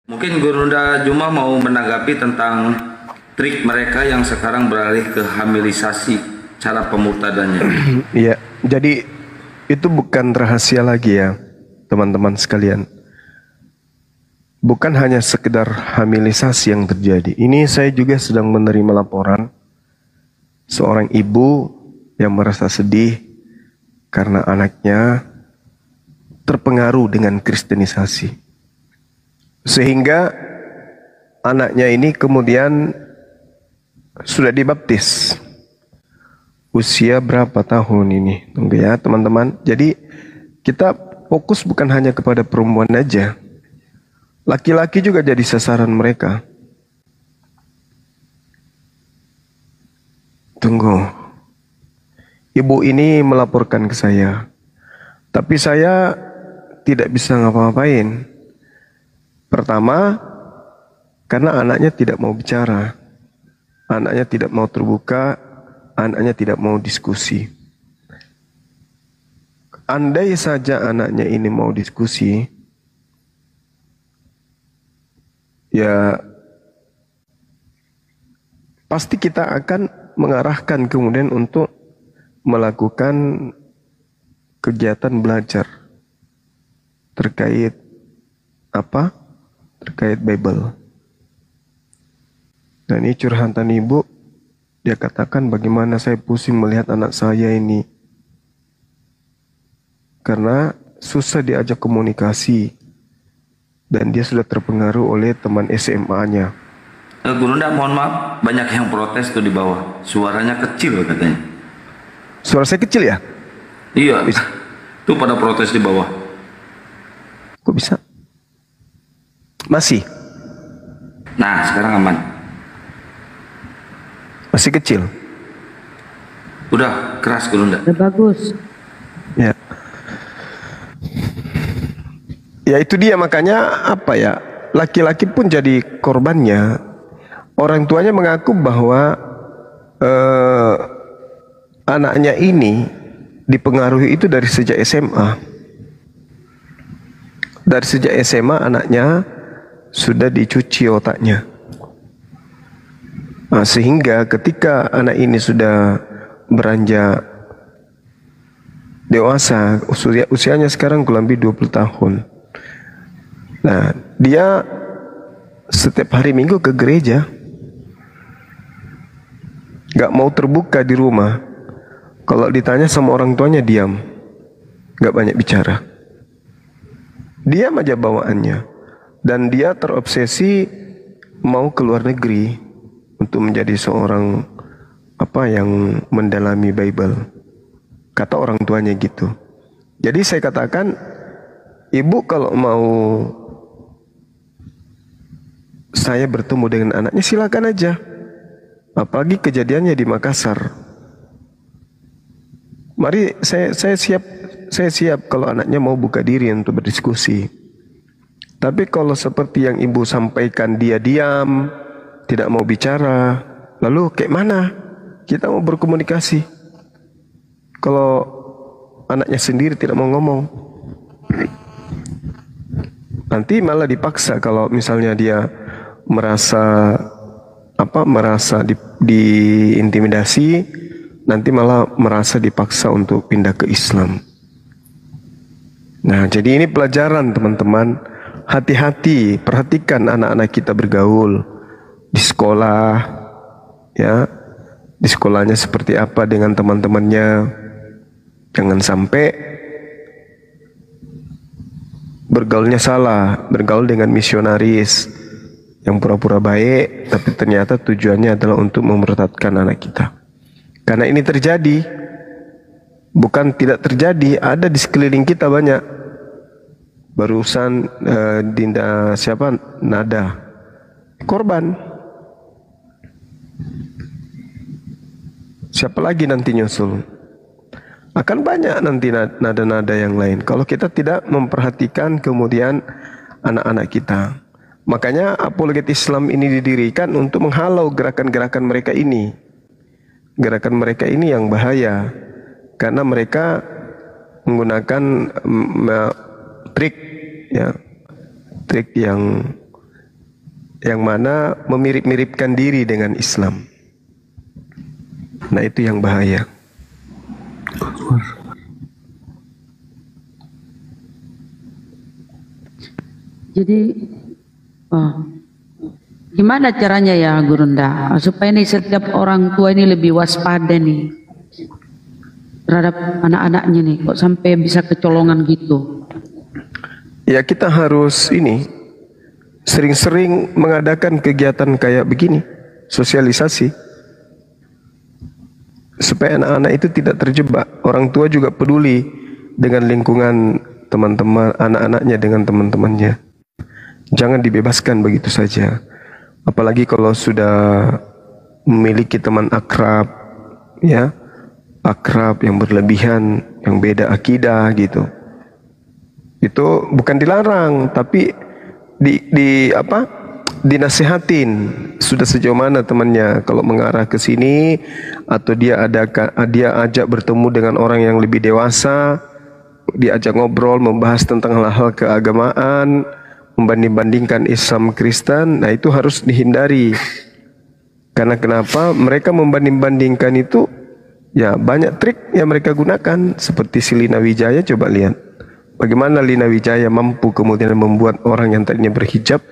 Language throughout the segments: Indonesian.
Mungkin Gurunda Juma mau menanggapi tentang trik mereka yang sekarang beralih ke hamilisasi, cara pemurtadannya. Iya, jadi itu bukan rahasia lagi ya, teman-teman sekalian. Bukan hanya sekedar hamilisasi yang terjadi. Ini saya juga sedang menerima laporan seorang ibu yang merasa sedih karena anaknya terpengaruh dengan kristenisasi. Sehingga anaknya ini kemudian sudah dibaptis. Usia berapa tahun ini? Tunggu ya teman-teman. Jadi kita fokus bukan hanya kepada perempuan aja. Laki-laki juga jadi sasaran mereka. Tunggu. Ibu ini melaporkan ke saya. Tapi saya tidak bisa ngapa-ngapain. Pertama, karena anaknya tidak mau bicara. Anaknya tidak mau terbuka, anaknya tidak mau diskusi. Andai saja anaknya ini mau diskusi, ya pasti kita akan mengarahkan kemudian untuk melakukan kegiatan belajar terkait apa? Terkait Bible. Dan ini curhatan ibu, dia katakan bagaimana saya pusing melihat anak saya ini. Karena susah diajak komunikasi. Dan dia sudah terpengaruh oleh teman SMA-nya. Gurunda, mohon maaf, banyak yang protes tuh di bawah. Suaranya kecil katanya. Suara saya kecil ya? Iya, tuh pada protes di bawah. Kok bisa? Masih? Nah, sekarang aman. Masih kecil? Udah keras Gurunda. Udah bagus. Ya. Ya itu dia, makanya apa ya, laki-laki pun jadi korbannya. Orang tuanya mengaku bahwa anaknya ini dipengaruhi itu dari sejak SMA. Dari sejak SMA anaknya sudah dicuci otaknya. Nah, sehingga ketika anak ini sudah beranjak dewasa, usianya sekarang kurang lebih 20 tahun. Nah, dia setiap hari Minggu ke gereja. Gak mau terbuka di rumah. Kalau ditanya sama orang tuanya diam. Gak banyak bicara. Diam aja bawaannya. Dan dia terobsesi mau ke luar negeri untuk menjadi seorang yang mendalami Bible. Kata orang tuanya gitu. Jadi saya katakan, ibu kalau mau saya bertemu dengan anaknya silakan aja. Apalagi kejadiannya di Makassar. Mari saya siap kalau anaknya mau buka diri untuk berdiskusi. Tapi kalau seperti yang ibu sampaikan, dia diam, tidak mau bicara, lalu kayak mana kita mau berkomunikasi kalau anaknya sendiri tidak mau ngomong? Nanti malah dipaksa kalau misalnya dia merasa diintimidasi, nanti malah merasa dipaksa untuk pindah ke Islam. Nah, jadi ini pelajaran teman-teman. Hati-hati, perhatikan anak-anak kita bergaul di sekolah, ya, di sekolahnya seperti apa dengan teman-temannya. Jangan sampai bergaulnya salah, bergaul dengan misionaris yang pura-pura baik, tapi ternyata tujuannya adalah untuk memurtadkan anak kita. Karena ini terjadi, bukan tidak terjadi, ada di sekeliling kita banyak. Barusan Dinda Nada korban. Siapa lagi nanti nyusul? Akan banyak nanti nada-nada yang lain kalau kita tidak memperhatikan kemudian anak-anak kita. Makanya apologet Islam ini didirikan untuk menghalau gerakan-gerakan mereka ini. Gerakan mereka ini yang bahaya karena mereka menggunakan trik, ya, trik yang yang mana memirip-miripkan diri dengan Islam. Nah, itu yang bahaya. Jadi gimana caranya ya Gurunda supaya nih setiap orang tua ini lebih waspada nih terhadap anak-anaknya nih, kok sampai bisa kecolongan gitu? Ya, kita harus ini sering-sering mengadakan kegiatan kayak begini, sosialisasi, supaya anak-anak itu tidak terjebak. Orang tua juga peduli dengan lingkungan teman-teman, anak-anaknya dengan teman-temannya. Jangan dibebaskan begitu saja. Apalagi kalau sudah memiliki teman akrab, ya, akrab yang berlebihan, yang beda akidah gitu. Itu bukan dilarang, tapi dinasihatin sudah sejauh mana temannya. Kalau mengarah ke sini atau dia ajak bertemu dengan orang yang lebih dewasa, diajak ngobrol membahas tentang hal-hal keagamaan, membanding-bandingkan Islam Kristen, nah itu harus dihindari. Karena kenapa? Mereka membanding-bandingkan itu, ya banyak trik yang mereka gunakan. Seperti si Lina Wijaya, coba lihat bagaimana Lina Wijaya mampu kemudian membuat orang yang tadinya berhijab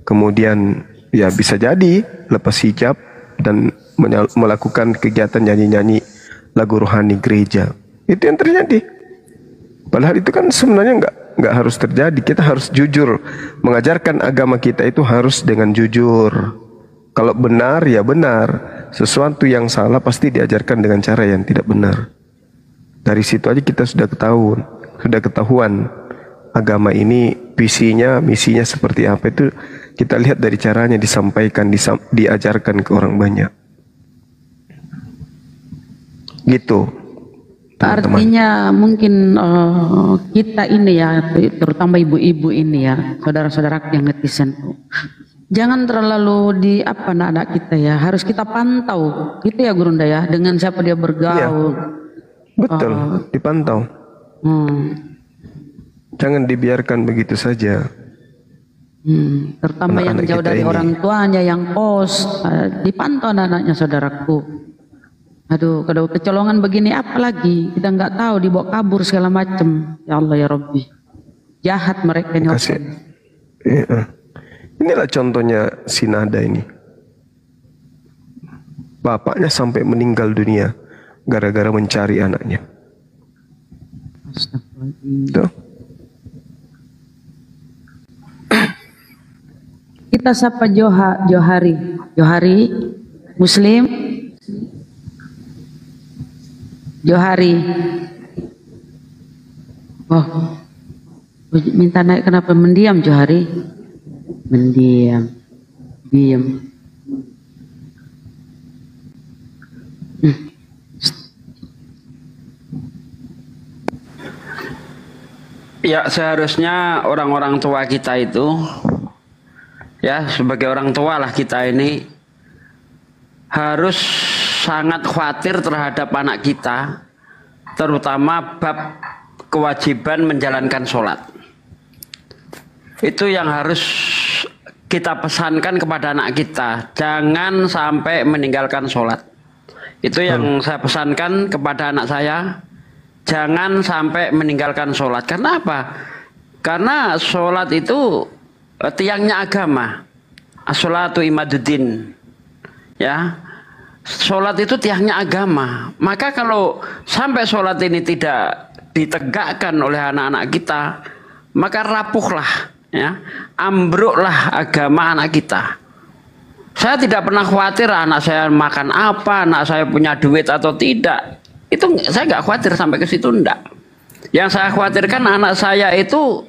kemudian ya bisa jadi lepas hijab dan melakukan kegiatan nyanyi-nyanyi lagu rohani gereja. Itu yang terjadi. Padahal itu kan sebenarnya nggak harus terjadi. Kita harus jujur. Mengajarkan agama kita itu harus dengan jujur. Kalau benar ya benar. Sesuatu yang salah pasti diajarkan dengan cara yang tidak benar. Dari situ aja kita sudah ketahuan agama ini visinya, misinya seperti apa. Itu kita lihat dari caranya disampaikan, diajarkan ke orang banyak. Gitu. Teman-teman. Artinya mungkin kita ini ya, terutama ibu-ibu ini ya, saudara-saudara yang netizen, jangan terlalu anak-anak kita ya, harus kita pantau gitu ya Gurunda ya, dengan siapa dia bergaul. Iya, betul, dipantau. Jangan dibiarkan begitu saja. Terutama yang jauh dari orang tuanya, yang kos, dipantau anak-anaknya saudaraku. Aduh, kalau kecolongan begini apalagi, kita nggak tahu, dibawa kabur segala macam. Ya Allah ya Rabbi, jahat mereka ini. Iya. Inilah contohnya si Nada ini. Bapaknya sampai meninggal dunia gara-gara mencari anaknya. Tuh. Kita sapa Johari, Muslim. Johari, minta naik, kenapa mendiam Johari? Mendiam, diam. Ya, seharusnya orang-orang tua kita itu, ya sebagai orang tua lah kita ini harus sangat khawatir terhadap anak kita, terutama bab kewajiban menjalankan sholat. Itu yang harus kita pesankan kepada anak kita, jangan sampai meninggalkan sholat. Itu yang saya pesankan kepada anak saya, jangan sampai meninggalkan sholat. Karena apa? Karena sholat itu tiangnya agama. As-sholatu imaduddin. Ya. Sholat itu tiangnya agama. Maka kalau sampai sholat ini tidak ditegakkan oleh anak-anak kita, maka rapuhlah, ya, ambruklah agama anak kita. Saya tidak pernah khawatir anak saya makan apa, anak saya punya duit atau tidak. Itu saya nggak khawatir sampai ke situ, enggak. Yang saya khawatirkan anak saya itu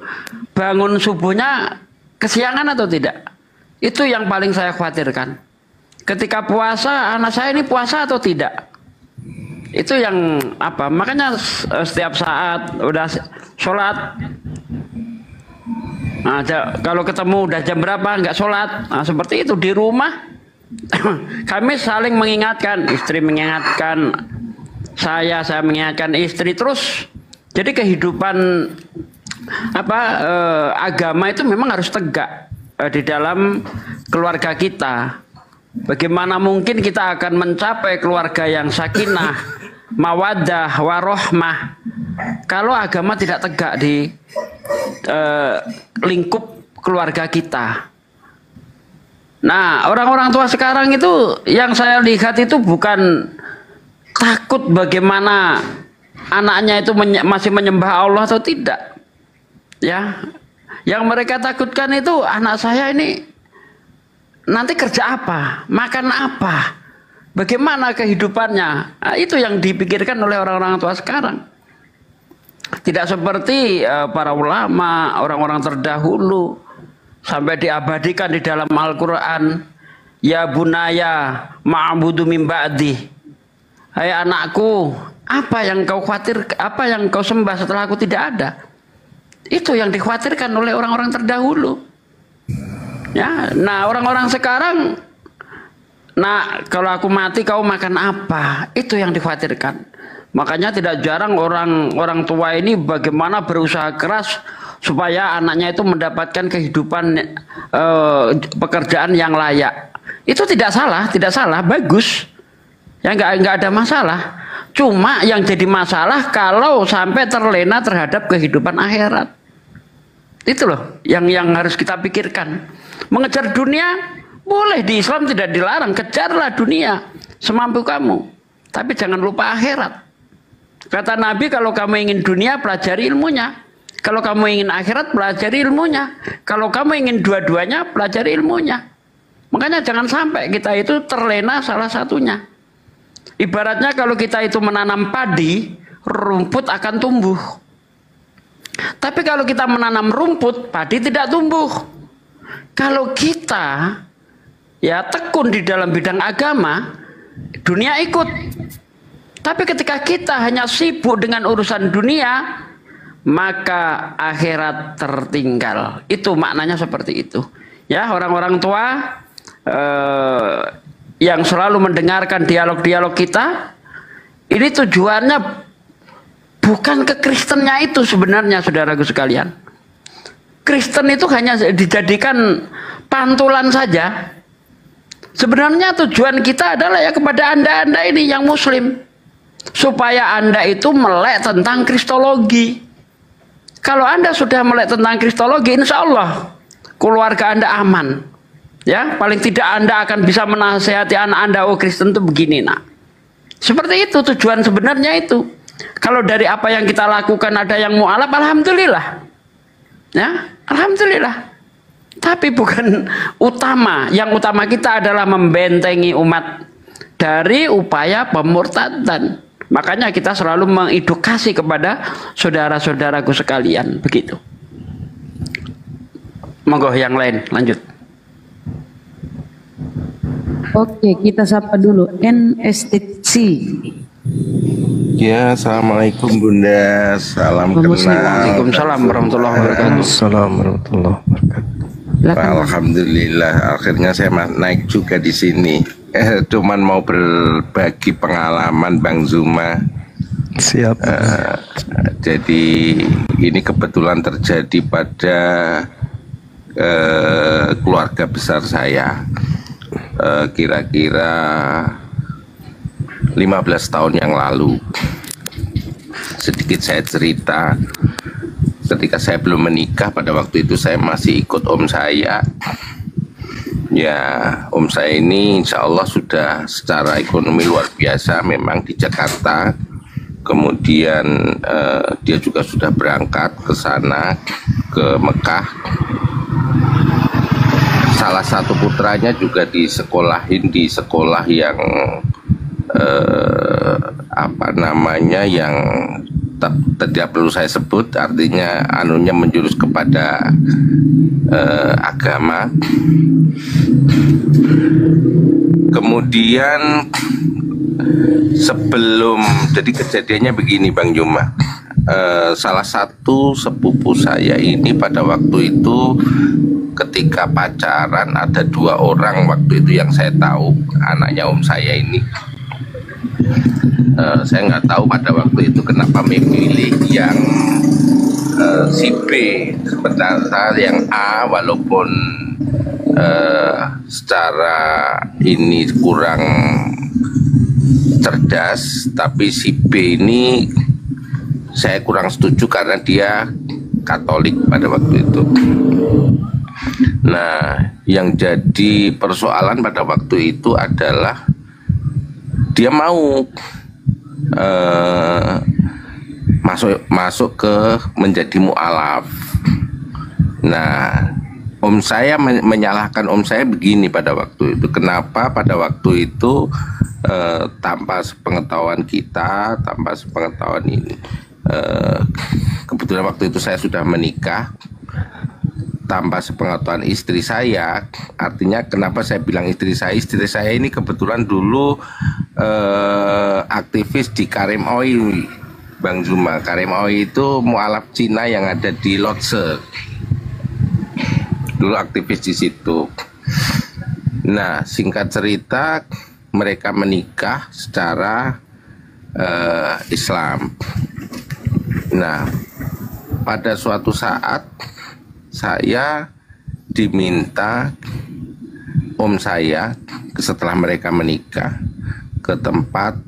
bangun subuhnya kesiangan atau tidak. Itu yang paling saya khawatirkan. Ketika puasa, anak saya ini puasa atau tidak? Itu yang apa? Makanya setiap saat udah sholat, nah, kalau ketemu udah jam berapa nggak sholat, nah, seperti itu di rumah. Kami saling mengingatkan, istri mengingatkan saya mengingatkan istri terus. Jadi kehidupan agama itu memang harus tegak di dalam keluarga kita. Bagaimana mungkin kita akan mencapai keluarga yang sakinah, mawaddah, warohmah kalau agama tidak tegak di lingkup keluarga kita. Nah, orang-orang tua sekarang itu yang saya lihat itu bukan takut bagaimana anaknya itu masih menyembah Allah atau tidak. Ya. Yang mereka takutkan itu anak saya ini nanti kerja apa, makan apa, bagaimana kehidupannya. Nah, itu yang dipikirkan oleh orang-orang tua sekarang. Tidak seperti para ulama, orang-orang terdahulu sampai diabadikan di dalam Al-Quran. Ya bunaya ma'budu min ba'di. Hai anakku, apa yang kau khawatir, apa yang kau sembah setelah aku tidak ada? Itu yang dikhawatirkan oleh orang-orang terdahulu. Ya, nah orang-orang sekarang, nah kalau aku mati kau makan apa? Itu yang dikhawatirkan. Makanya tidak jarang orang tua ini bagaimana berusaha keras supaya anaknya itu mendapatkan kehidupan pekerjaan yang layak. Itu tidak salah, bagus. Ya nggak ada masalah. Cuma yang jadi masalah kalau sampai terlena terhadap kehidupan akhirat. Itu loh yang harus kita pikirkan. Mengejar dunia boleh, di Islam tidak dilarang, kejarlah dunia semampu kamu. Tapi jangan lupa akhirat. Kata Nabi, kalau kamu ingin dunia pelajari ilmunya. Kalau kamu ingin akhirat pelajari ilmunya. Kalau kamu ingin dua-duanya pelajari ilmunya. Makanya jangan sampai kita itu terlena salah satunya. Ibaratnya kalau kita itu menanam padi, rumput akan tumbuh. Tapi kalau kita menanam rumput, padi tidak tumbuh. Kalau kita ya tekun di dalam bidang agama, dunia ikut. Tapi ketika kita hanya sibuk dengan urusan dunia, maka akhirat tertinggal. Itu maknanya seperti itu. Ya, orang-orang tua yang selalu mendengarkan dialog-dialog kita, ini tujuannya bukan ke Kristennya itu sebenarnya, saudaraku sekalian. Kristen itu hanya dijadikan pantulan saja. Sebenarnya tujuan kita adalah ya kepada Anda ini yang muslim, supaya Anda itu melek tentang Kristologi. Kalau Anda sudah melek tentang Kristologi, insya Allah keluarga Anda aman. Ya, paling tidak Anda akan bisa menasehati anak Anda, oh Kristen itu begini, nak. Seperti itu tujuan sebenarnya itu. Kalau dari apa yang kita lakukan ada yang mu'alaf, alhamdulillah. Ya, alhamdulillah. Tapi bukan utama. Yang utama kita adalah membentengi umat dari upaya pemurtadan. Makanya kita selalu mengedukasi kepada saudara-saudaraku sekalian, begitu. Monggo yang lain, lanjut. Oke, kita sapa dulu NSTC. Ya, assalamualaikum Bunda, salam kenal. Waalaikumsalam warahmatullahi wabarakatuh. Assalamualaikum warahmatullahi wabarakatuh. Alhamdulillah, akhirnya saya naik juga di sini. Cuman mau berbagi pengalaman Bang Zuma. Siap. Jadi ini kebetulan terjadi pada keluarga besar saya. Kira-kira 15 tahun yang lalu. Sedikit saya cerita, ketika saya belum menikah, pada waktu itu saya masih ikut om saya. Ya, om saya ini insya Allah sudah secara ekonomi luar biasa memang di Jakarta. Kemudian dia juga sudah berangkat ke sana, ke Mekah. Salah satu putranya juga disekolahin di sekolah yang yang tidak perlu saya sebut, artinya anunya menjurus kepada agama. Kemudian sebelum, jadi kejadiannya begini Bang Juma, salah satu sepupu saya ini pada waktu itu ketika pacaran, ada 2 orang waktu itu yang saya tahu, anaknya om saya ini. Saya nggak tahu pada waktu itu kenapa memilih yang si B, sementara yang A walaupun secara ini kurang cerdas, tapi si B ini saya kurang setuju karena dia Katolik pada waktu itu. Nah, yang jadi persoalan pada waktu itu adalah dia mau masuk ke menjadi mu'alaf. Nah, om saya menyalahkan om saya begini pada waktu itu. Kenapa pada waktu itu tanpa sepengetahuan kita, tanpa sepengetahuan ini, kebetulan waktu itu saya sudah menikah, tanpa sepengetahuan istri saya. Artinya kenapa saya bilang istri saya ini kebetulan dulu aktivis di Karim Oi, Bang Zuma. Karim Oi itu mualaf Cina yang ada di Lotse. Dulu aktivis di situ. Nah, singkat cerita mereka menikah secara Islam. Nah, pada suatu saat saya diminta om saya setelah mereka menikah ke tempat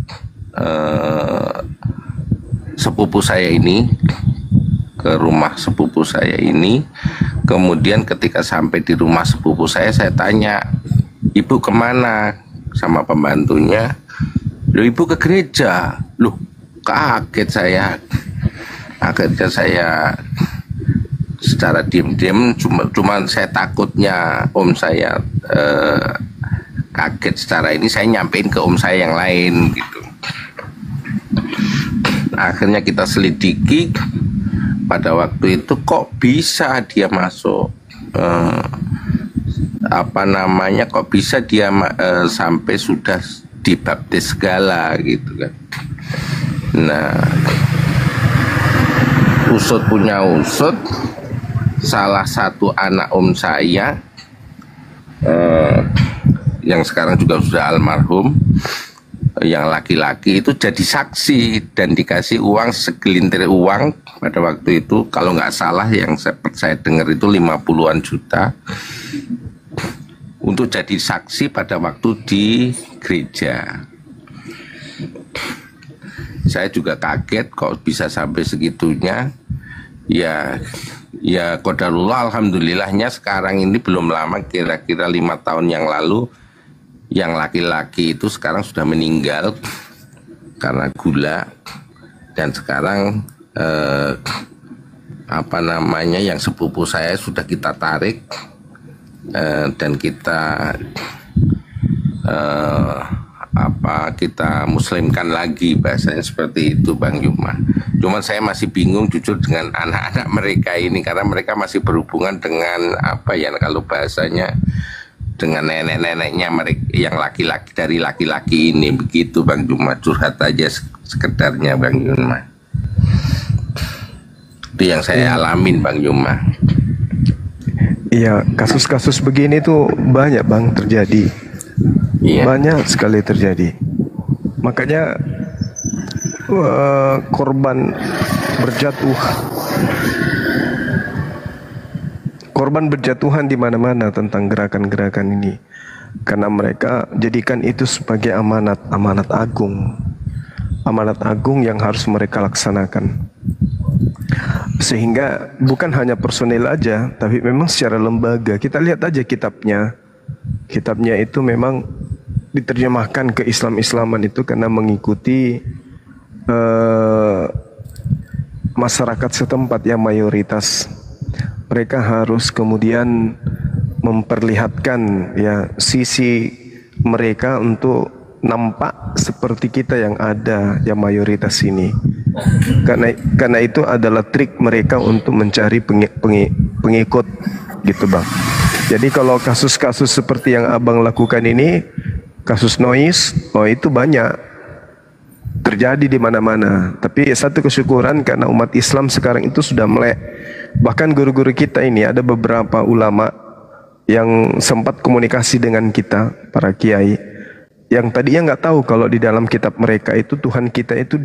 sepupu saya ini, ke rumah sepupu saya ini. Kemudian ketika sampai di rumah sepupu saya tanya, ibu kemana? Sama pembantunya. Loh, ibu ke gereja. Loh, kaget saya. Akhirnya saya secara diam-diam, cuma saya takutnya om saya kaget secara ini, saya nyampein ke om saya yang lain gitu. Akhirnya kita selidiki, pada waktu itu kok bisa dia masuk kok bisa dia sampai sudah dibaptis segala gitu kan. Nah, usut punya usut, salah satu anak om saya yang sekarang juga sudah almarhum, yang laki-laki itu jadi saksi dan dikasih uang segelintir uang pada waktu itu, kalau nggak salah yang saya dengar itu 50-an juta untuk jadi saksi pada waktu di gereja. Saya juga kaget kok bisa sampai segitunya. Ya qadarullah, alhamdulillahnya sekarang ini belum lama, kira-kira 5 tahun yang lalu, yang laki-laki itu sekarang sudah meninggal karena gula. Dan sekarang yang sepupu saya sudah kita tarik dan kita kita muslimkan lagi, bahasanya seperti itu Bang Yuma. Cuman saya masih bingung jujur dengan anak-anak mereka ini, karena mereka masih berhubungan dengan kalau bahasanya dengan nenek-neneknya mereka yang laki-laki, dari laki-laki ini. Begitu Bang Yuma, curhat aja sekedarnya Bang Yuma. Itu yang saya alamin Bang Yuma. Iya, kasus-kasus begini tuh banyak Bang terjadi. Iya. Banyak sekali terjadi. Makanya korban berjatuhan di mana-mana tentang gerakan-gerakan ini, karena mereka jadikan itu sebagai amanat agung yang harus mereka laksanakan. Sehingga bukan hanya personil aja, tapi memang secara lembaga. Kita lihat aja kitabnya itu memang diterjemahkan ke Islam-Islaman itu karena mengikuti masyarakat setempat yang mayoritas. Mereka harus kemudian memperlihatkan ya sisi mereka untuk nampak seperti kita yang ada, yang mayoritas ini. Karena itu adalah trik mereka untuk mencari pengikut gitu Bang. Jadi kalau kasus-kasus seperti yang Abang lakukan ini, kasus noise, itu banyak terjadi di mana-mana. Tapi satu kesyukuran karena umat Islam sekarang itu sudah melek. Bahkan guru-guru kita ini ada beberapa ulama yang sempat komunikasi dengan kita, para kiai, yang tadinya nggak tahu kalau di dalam kitab mereka itu Tuhan kita itu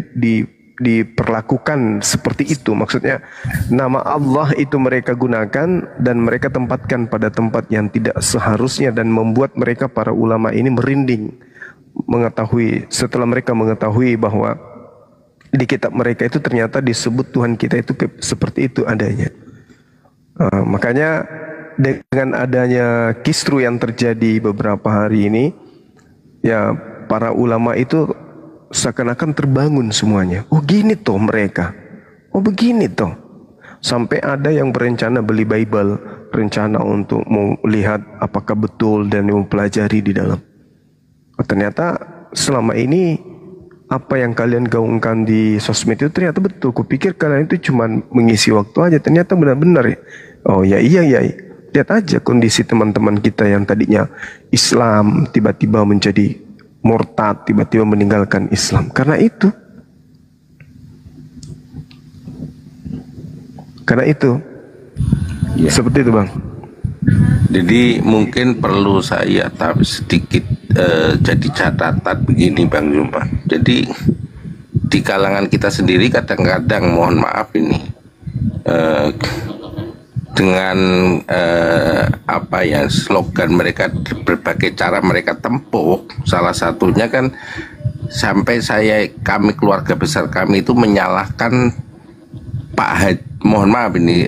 diperlakukan seperti itu. Maksudnya nama Allah itu mereka gunakan dan mereka tempatkan pada tempat yang tidak seharusnya, dan membuat mereka para ulama ini merinding mengetahui, setelah mereka mengetahui bahwa di kitab mereka itu ternyata disebut Tuhan kita itu seperti itu adanya. Makanya dengan adanya kisru yang terjadi beberapa hari ini, ya para ulama itu seakan-akan terbangun semuanya. Oh gini toh mereka, oh begini toh. Sampai ada yang berencana beli Bible, rencana untuk melihat apakah betul dan mempelajari di dalam. Oh, ternyata selama ini apa yang kalian gaungkan di sosmed itu ternyata betul. Kupikir kalian itu cuma mengisi waktu aja, ternyata benar-benar ya. Oh ya iya. Lihat aja kondisi teman-teman kita yang tadinya Islam tiba-tiba menjadi murtad, tiba-tiba meninggalkan Islam karena itu. Ya. Seperti itu Bang. Jadi mungkin perlu saya tapi sedikit jadi catatan begini Bang Juma. Jadi di kalangan kita sendiri kadang-kadang mohon maaf ini dengan apa ya, slogan mereka, berbagai cara mereka tempuh, salah satunya kan sampai kami keluarga besar kami itu menyalahkan Pak Haji, mohon maaf ini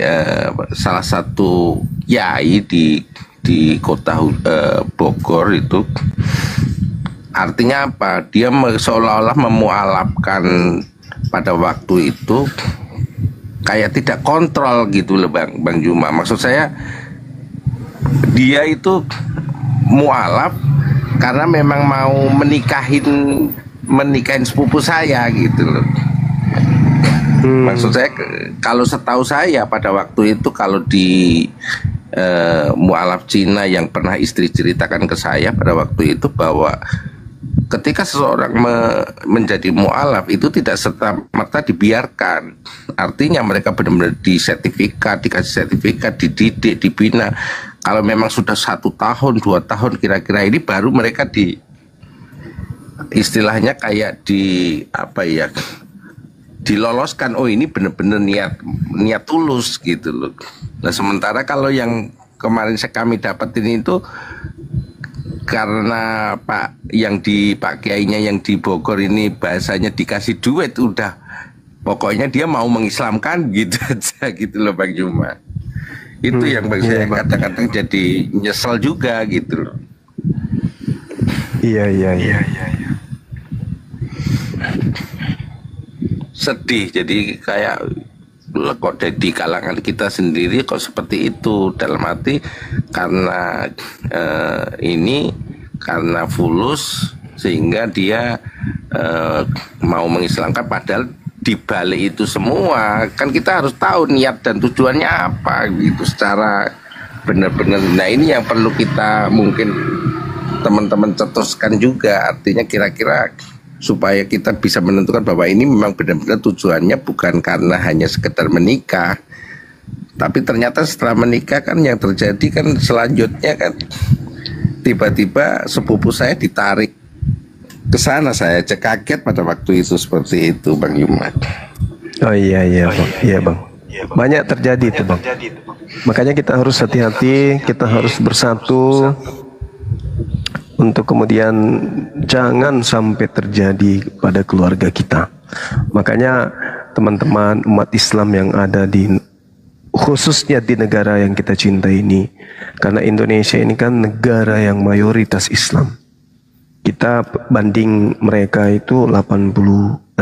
salah satu yai di kota Bogor itu. Artinya apa? Dia seolah-olah memualafkan pada waktu itu, kayak tidak kontrol gitu loh Bang Juma. Maksud saya dia itu mualaf karena memang mau menikahin sepupu saya gitu loh. Maksud saya kalau setahu saya pada waktu itu, kalau di mualaf Cina yang pernah istri ceritakan ke saya pada waktu itu, bahwa ketika seseorang menjadi mualaf itu tidak serta-merta dibiarkan. Artinya mereka benar-benar dikasih sertifikat, dididik, dibina. Kalau memang sudah 1 tahun, 2 tahun kira-kira ini, baru mereka istilahnya kayak diloloskan. Oh ini benar-benar niat tulus gitu loh. Nah sementara kalau yang kemarin kami dapetin itu, karena Pak Kiainya yang di Bogor ini bahasanya dikasih duit, udah pokoknya dia mau mengislamkan gitu aja gitu loh Bang Juma. Itu yang bagi saya kadang-kadang jadi nyesel juga gitu loh. Iya. Sedih, jadi kayak kok di kalangan kita sendiri kok seperti itu, dalam arti karena karena fulus sehingga dia mau mengislamkan, padahal di balik itu semua kan kita harus tahu niat dan tujuannya apa gitu secara benar-benar. Nah ini yang perlu kita mungkin teman-teman cetuskan juga, artinya kira-kira supaya kita bisa menentukan bahwa ini memang benar-benar tujuannya bukan karena hanya sekedar menikah, tapi ternyata setelah menikah kan yang terjadi kan selanjutnya kan tiba-tiba sepupu saya ditarik ke sana. Saya kaget pada waktu itu seperti itu Bang Yumat. Oh iya Bang. Iya Bang. Banyak terjadi itu Bang. Makanya kita harus hati-hati, kita harus bersatu untuk kemudian jangan sampai terjadi pada keluarga kita. Makanya teman-teman umat Islam yang ada khususnya di negara yang kita cintai ini, karena Indonesia ini kan negara yang mayoritas Islam. Kita banding mereka itu 86%.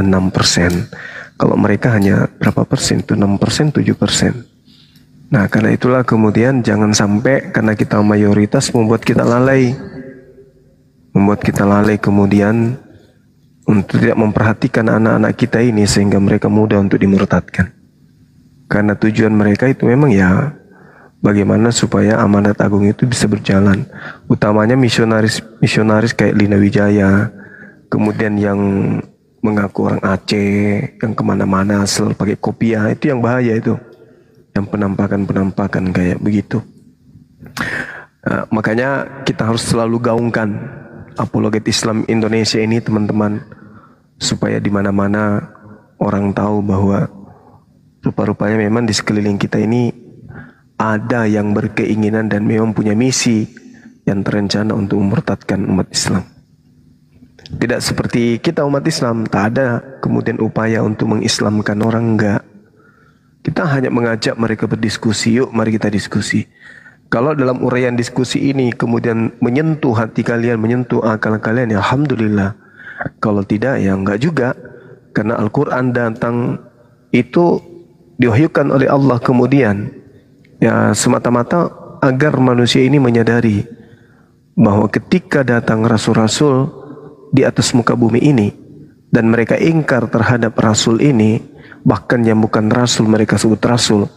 Kalau mereka hanya berapa persen? Itu 6%, 7%. Nah karena itulah kemudian jangan sampai karena kita mayoritas membuat kita lalai. Kemudian untuk tidak memperhatikan anak-anak kita ini sehingga mereka mudah untuk dimurtadkan. Karena tujuan mereka itu memang ya bagaimana supaya amanat agung itu bisa berjalan. Utamanya misionaris kayak Lina Wijaya, kemudian yang mengaku orang Aceh, yang kemana-mana selalu pakai kopiah, itu yang bahaya itu. Yang penampakan kayak begitu. Makanya kita harus selalu gaungkan apologet Islam Indonesia ini teman-teman, supaya di mana-mana orang tahu bahwa rupa-rupanya memang di sekeliling kita ini ada yang berkeinginan dan memang punya misi yang terencana untuk memurtadkan umat Islam. Tidak seperti kita umat Islam, tak ada kemudian upaya untuk mengislamkan orang, enggak. Kita hanya mengajak mereka berdiskusi, yuk mari kita diskusi. Kalau dalam uraian diskusi ini kemudian menyentuh hati kalian, menyentuh akal kalian, ya alhamdulillah. Kalau tidak, ya enggak juga. Karena Al-Quran datang itu diwahyukan oleh Allah kemudian, ya semata-mata agar manusia ini menyadari bahwa ketika datang rasul-rasul di atas muka bumi ini dan mereka ingkar terhadap rasul ini, bahkan yang bukan rasul mereka sebut rasul,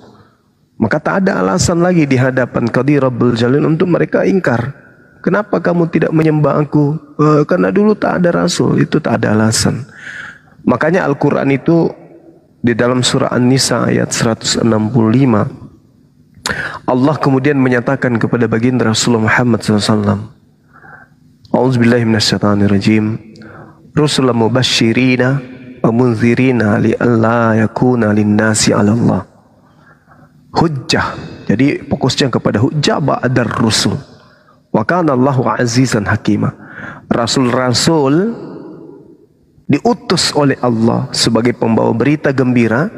maka tak ada alasan lagi di hadapan Qadir Rabbul Jalil untuk mereka ingkar. Kenapa kamu tidak menyembah aku? Karena dulu tak ada rasul. Itu tak ada alasan. Makanya Al-Quran itu di dalam surah An-Nisa ayat 165, Allah kemudian menyatakan kepada baginda Rasulullah Muhammad SAW, A'udzubillahi minasyaitonirrajim, rusulan mubashshirina wa munzirina li'alla yakuna linnasi 'ala Allah hujjah. Jadi fokusnya kepada hujjah ba'dar rusul. Wa kana Allahu 'azizan hakima. Rasul-rasul diutus oleh Allah sebagai pembawa berita gembira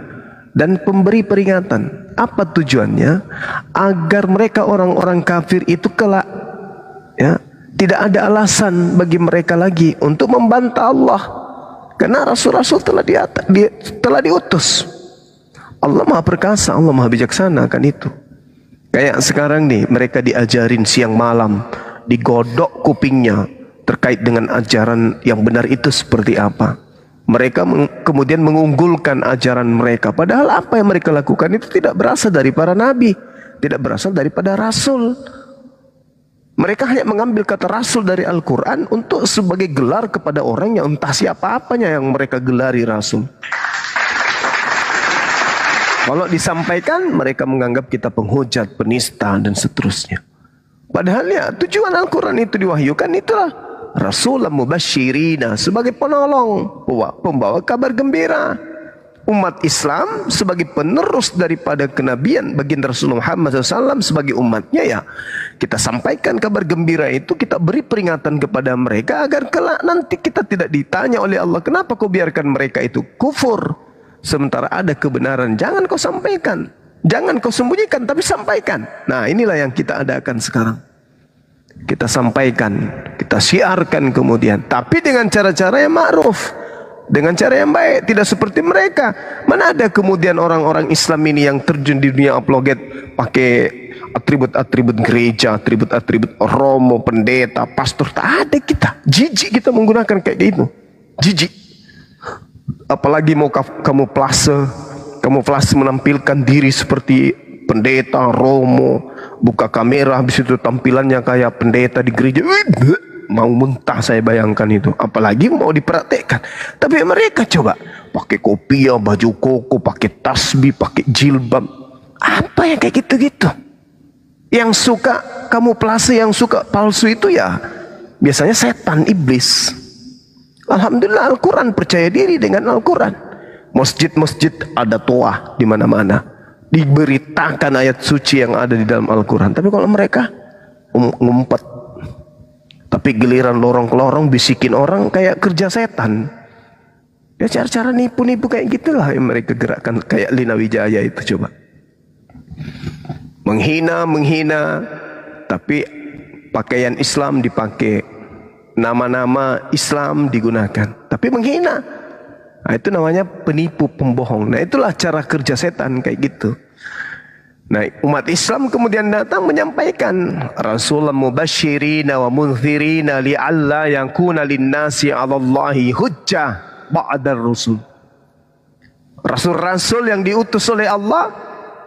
dan pemberi peringatan. Apa tujuannya? Agar mereka orang-orang kafir itu kelak, ya, tidak ada alasan bagi mereka lagi untuk membantah Allah. Karena rasul-rasul telah diutus. Allah Maha Perkasa, Allah Maha Bijaksana kan itu. Kayak sekarang nih, mereka diajarin siang malam, digodok kupingnya terkait dengan ajaran yang benar itu seperti apa. Mereka kemudian mengunggulkan ajaran mereka. Padahal apa yang mereka lakukan itu tidak berasal dari para nabi, tidak berasal daripada rasul. Mereka hanya mengambil kata rasul dari Al-Quran untuk sebagai gelar kepada orang yang entah siapa-apanya yang mereka gelari rasul. Kalau disampaikan, mereka menganggap kita penghujat, penista, dan seterusnya. Padahal ya, tujuan Al-Quran itu diwahyukan itulah Rasulan Mubashirina, sebagai penolong, pembawa kabar gembira. Umat Islam sebagai penerus daripada kenabian baginda Rasulullah Muhammad SAW sebagai umatnya, ya kita sampaikan kabar gembira itu, kita beri peringatan kepada mereka agar kelak nanti kita tidak ditanya oleh Allah, kenapa kau biarkan mereka itu kufur sementara ada kebenaran. Jangan kau sampaikan, jangan kau sembunyikan, tapi sampaikan. Nah, inilah yang kita adakan sekarang. Kita sampaikan, kita siarkan kemudian, tapi dengan cara-cara yang ma'ruf, dengan cara yang baik, tidak seperti mereka. Mana ada kemudian orang-orang Islam ini yang terjun di dunia apologet pakai atribut-atribut gereja, atribut-atribut romo, pendeta, pastor. Tak ada kita. Jijik kita menggunakan kayak gitu. Jijik. Apalagi mau kamuflase menampilkan diri seperti pendeta, romo, buka kamera, habis itu tampilannya kayak pendeta di gereja. Mau muntah saya bayangkan itu. Apalagi mau dipraktekkan. Tapi mereka coba pakai kopiah, baju koko, pakai tasbih, pakai jilbab. Apa yang kayak gitu-gitu? Yang suka kamuflase, yang suka palsu itu ya biasanya setan, iblis. Alhamdulillah Al-Quran percaya diri dengan Al-Quran. Masjid-masjid ada toah di mana-mana. Diberitakan ayat suci yang ada di dalam Al-Quran. Tapi kalau mereka ngumpet, tapi giliran lorong ke lorong bisikin orang kayak kerja setan. Ya cara-cara nipu-nipu kayak gitulah yang mereka gerakkan, kayak Lina Wijaya itu coba. Menghina, tapi pakaian Islam dipakai, nama-nama Islam digunakan, tapi menghina. Nah, itu namanya penipu, pembohong. Nah, itulah cara kerja setan kayak gitu. Nah, umat Islam kemudian datang menyampaikan Rasulullah mubashirina wa munzirina li'alla yakuna linnasi 'alallahi hujjah ba'dar rusul. Rasul-rasul yang diutus oleh Allah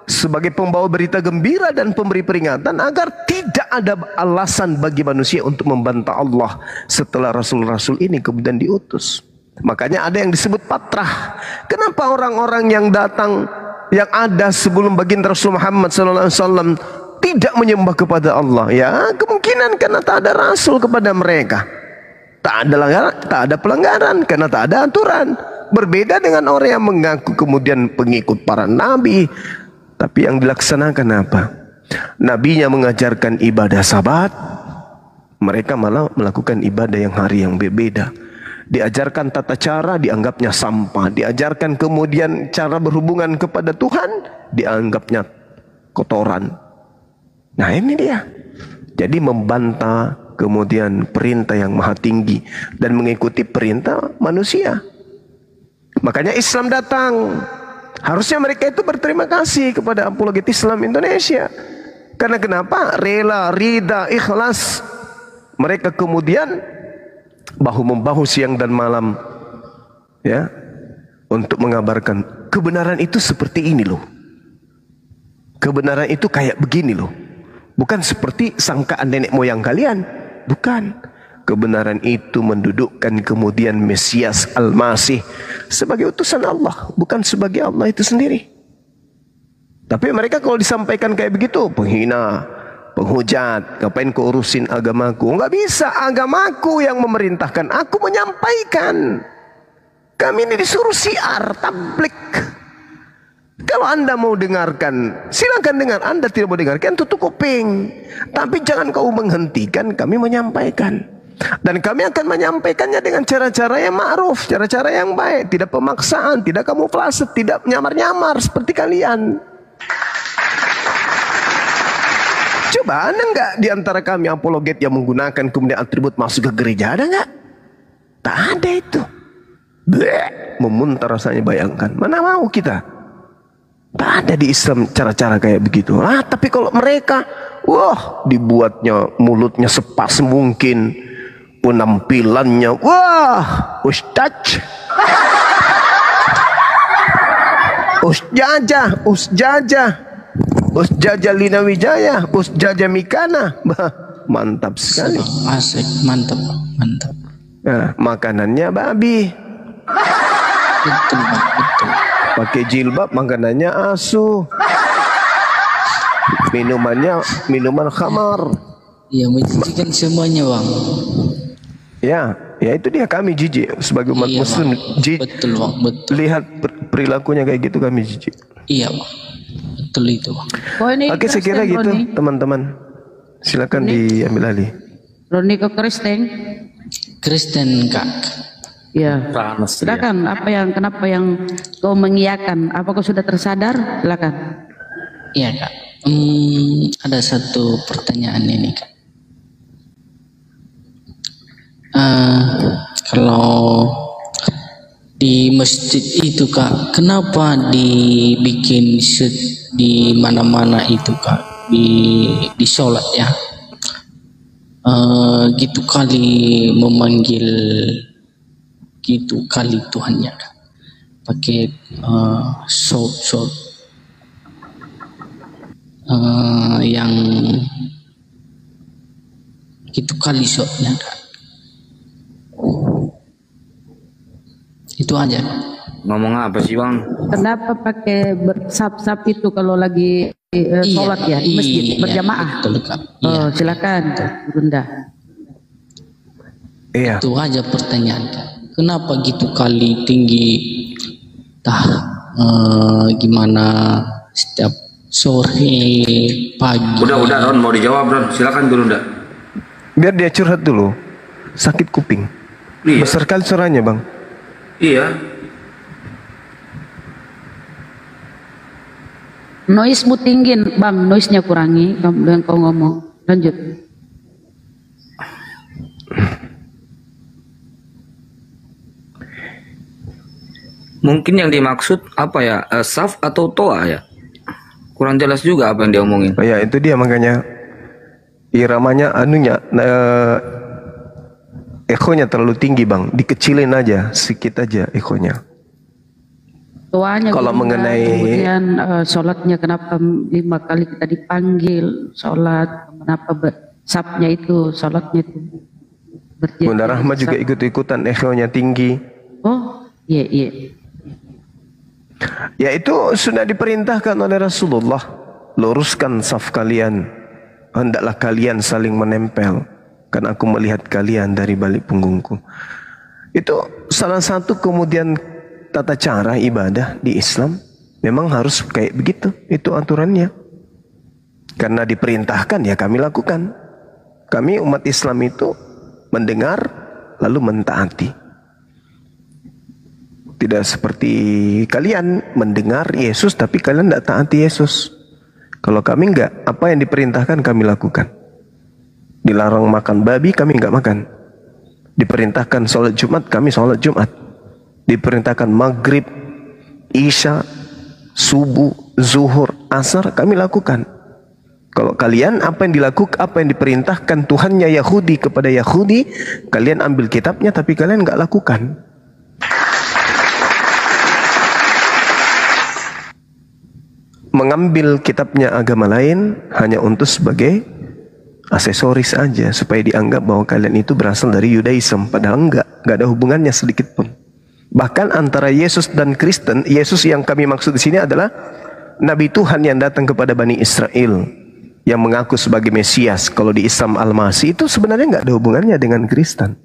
sebagai pembawa berita gembira dan pemberi peringatan agar tidak ada alasan bagi manusia untuk membantah Allah setelah rasul-rasul ini kemudian diutus. Makanya ada yang disebut patrah. Kenapa orang-orang yang datang, yang ada sebelum baginda Rasul Muhammad SAW tidak menyembah kepada Allah? Ya kemungkinan karena tak ada rasul kepada mereka. Tak ada pelanggaran karena tak ada aturan. Berbeda dengan orang yang mengaku kemudian pengikut para nabi, tapi yang dilaksanakan apa? Nabinya mengajarkan ibadah Sabat, mereka malah melakukan ibadah yang hari yang berbeda. Diajarkan tata cara, dianggapnya sampah. Diajarkan kemudian cara berhubungan kepada Tuhan, dianggapnya kotoran. Nah ini dia. Jadi membantah kemudian perintah yang maha tinggi dan mengikuti perintah manusia. Makanya Islam datang. Harusnya mereka itu berterima kasih kepada apologet Islam Indonesia. Karena kenapa? Rela, rida, ikhlas. Mereka kemudian bahu-membahu siang dan malam, ya, untuk mengabarkan kebenaran itu seperti ini loh. Kebenaran itu kayak begini loh. Bukan seperti sangkaan nenek moyang kalian. Bukan. Kebenaran itu mendudukkan kemudian Mesias Al-Masih sebagai utusan Allah, bukan sebagai Allah itu sendiri. Tapi mereka kalau disampaikan kayak begitu, penghina, penghujat, ngapain kau urusin agamaku? Enggak bisa, agamaku yang memerintahkan aku menyampaikan. Kami ini disuruh syiar, tablik. Kalau Anda mau dengarkan, silakan dengar. Anda tidak mau dengarkan, tutup kuping. Tapi jangan kau menghentikan kami menyampaikan. Dan kami akan menyampaikannya dengan cara-cara yang ma'ruf, cara-cara yang baik, tidak pemaksaan, tidak kamuflase, tidak nyamar-nyamar seperti kalian. Coba ada nggak di antara kami apologet yang menggunakan kemudian atribut masuk ke gereja? Ada nggak? Tak ada itu. Bleh, memuntah rasanya, bayangkan. Mana mau kita? Tak ada di Islam cara-cara kayak begitu. Tapi kalau mereka, wah, dibuatnya mulutnya sepas mungkin, penampilannya, wah, ustaz, Usjajah Lina Wijaya, Usjajah Mikana. Mantap sekali. Asik, mantap. Nah, makanannya babi. Betul, Bang, betul. Pakai jilbab, makanannya asu. Minuman khamar. Iya, menjijikan semuanya, Bang. Ya itu dia, kami jijik sebagai umat Muslim. Betul, Bang, betul. Lihat perilakunya kayak gitu, kami jijik. Iya, Bang. Betul itu, Bang. Oke, saya kira gitu, teman-teman. Silakan diambil alih. Roni ke Kristen, Kak. Ya. Silakan. Kenapa yang kau mengiyakan? Apa kau sudah tersadar? Silakan. Iya, Kak. Ada satu pertanyaan ini, Kak. Kalau di masjid itu, Kak, kenapa dibikin di mana-mana itu, Kak, di sholat ya, gitu kali memanggil gitu kali Tuhannya, Kak, pakai shout yang gitu kali shoutnya, Kak. Itu aja. Ngomong apa sih, Bang? Kenapa pakai bersap-sap itu kalau lagi sholat ya di masjid berjamaah? Betul, Kak. Silakan, Bunda. Iya. Itu aja pertanyaan, Kak. Kenapa gitu kali tinggi? Gimana setiap sore, pagi? Udah, Ron, mau dijawab, Ron. Silakan, Bunda. Biar dia curhat dulu. Sakit kuping. Iya. Besar kali suaranya, Bang. Iya. Noise-mu tinggiin, Bang. Noise-nya kurangi dengan kau ngomong. Lanjut. Mungkin yang dimaksud apa ya? Saf atau toa ya? Kurang jelas juga apa yang dia omongin. Ya itu dia, makanya iramanya ekonya terlalu tinggi, Bang. Dikecilin aja, sedikit aja ekonya. Tuanya kalau mengenai kemudian sholatnya kenapa 5 kali kita dipanggil sholat, kenapa sapnya itu sholatnya itu berjadi. Bunda Rahma juga ikut-ikutan ekonya tinggi. Oh iya. Ya itu sudah diperintahkan oleh Rasulullah. Luruskan saf kalian, hendaklah kalian saling menempel, kan aku melihat kalian dari balik punggungku. Itu salah satu kemudian tata cara ibadah di Islam memang harus kayak begitu. Itu aturannya. Karena diperintahkan ya kami lakukan. Kami umat Islam itu mendengar lalu mentaati. Tidak seperti kalian mendengar Yesus tapi kalian tidak taati Yesus. Kalau kami enggak, apa yang diperintahkan kami lakukan. Dilarang makan babi, kami enggak makan. Diperintahkan sholat Jumat, kami sholat Jumat. Diperintahkan maghrib, isya, subuh, zuhur, asar, kami lakukan. Kalau kalian apa yang diperintahkan Tuhannya Yahudi kepada Yahudi, kalian ambil kitabnya tapi kalian enggak lakukan. Mengambil kitabnya agama lain hanya untuk sebagai aksesoris aja supaya dianggap bahwa kalian itu berasal dari Yudaism, padahal enggak ada hubungannya sedikit pun. Bahkan antara Yesus dan Kristen, Yesus yang kami maksud di sini adalah Nabi Tuhan yang datang kepada Bani Israel yang mengaku sebagai Mesias. Kalau di Islam Al-Masih itu sebenarnya enggak ada hubungannya dengan Kristen,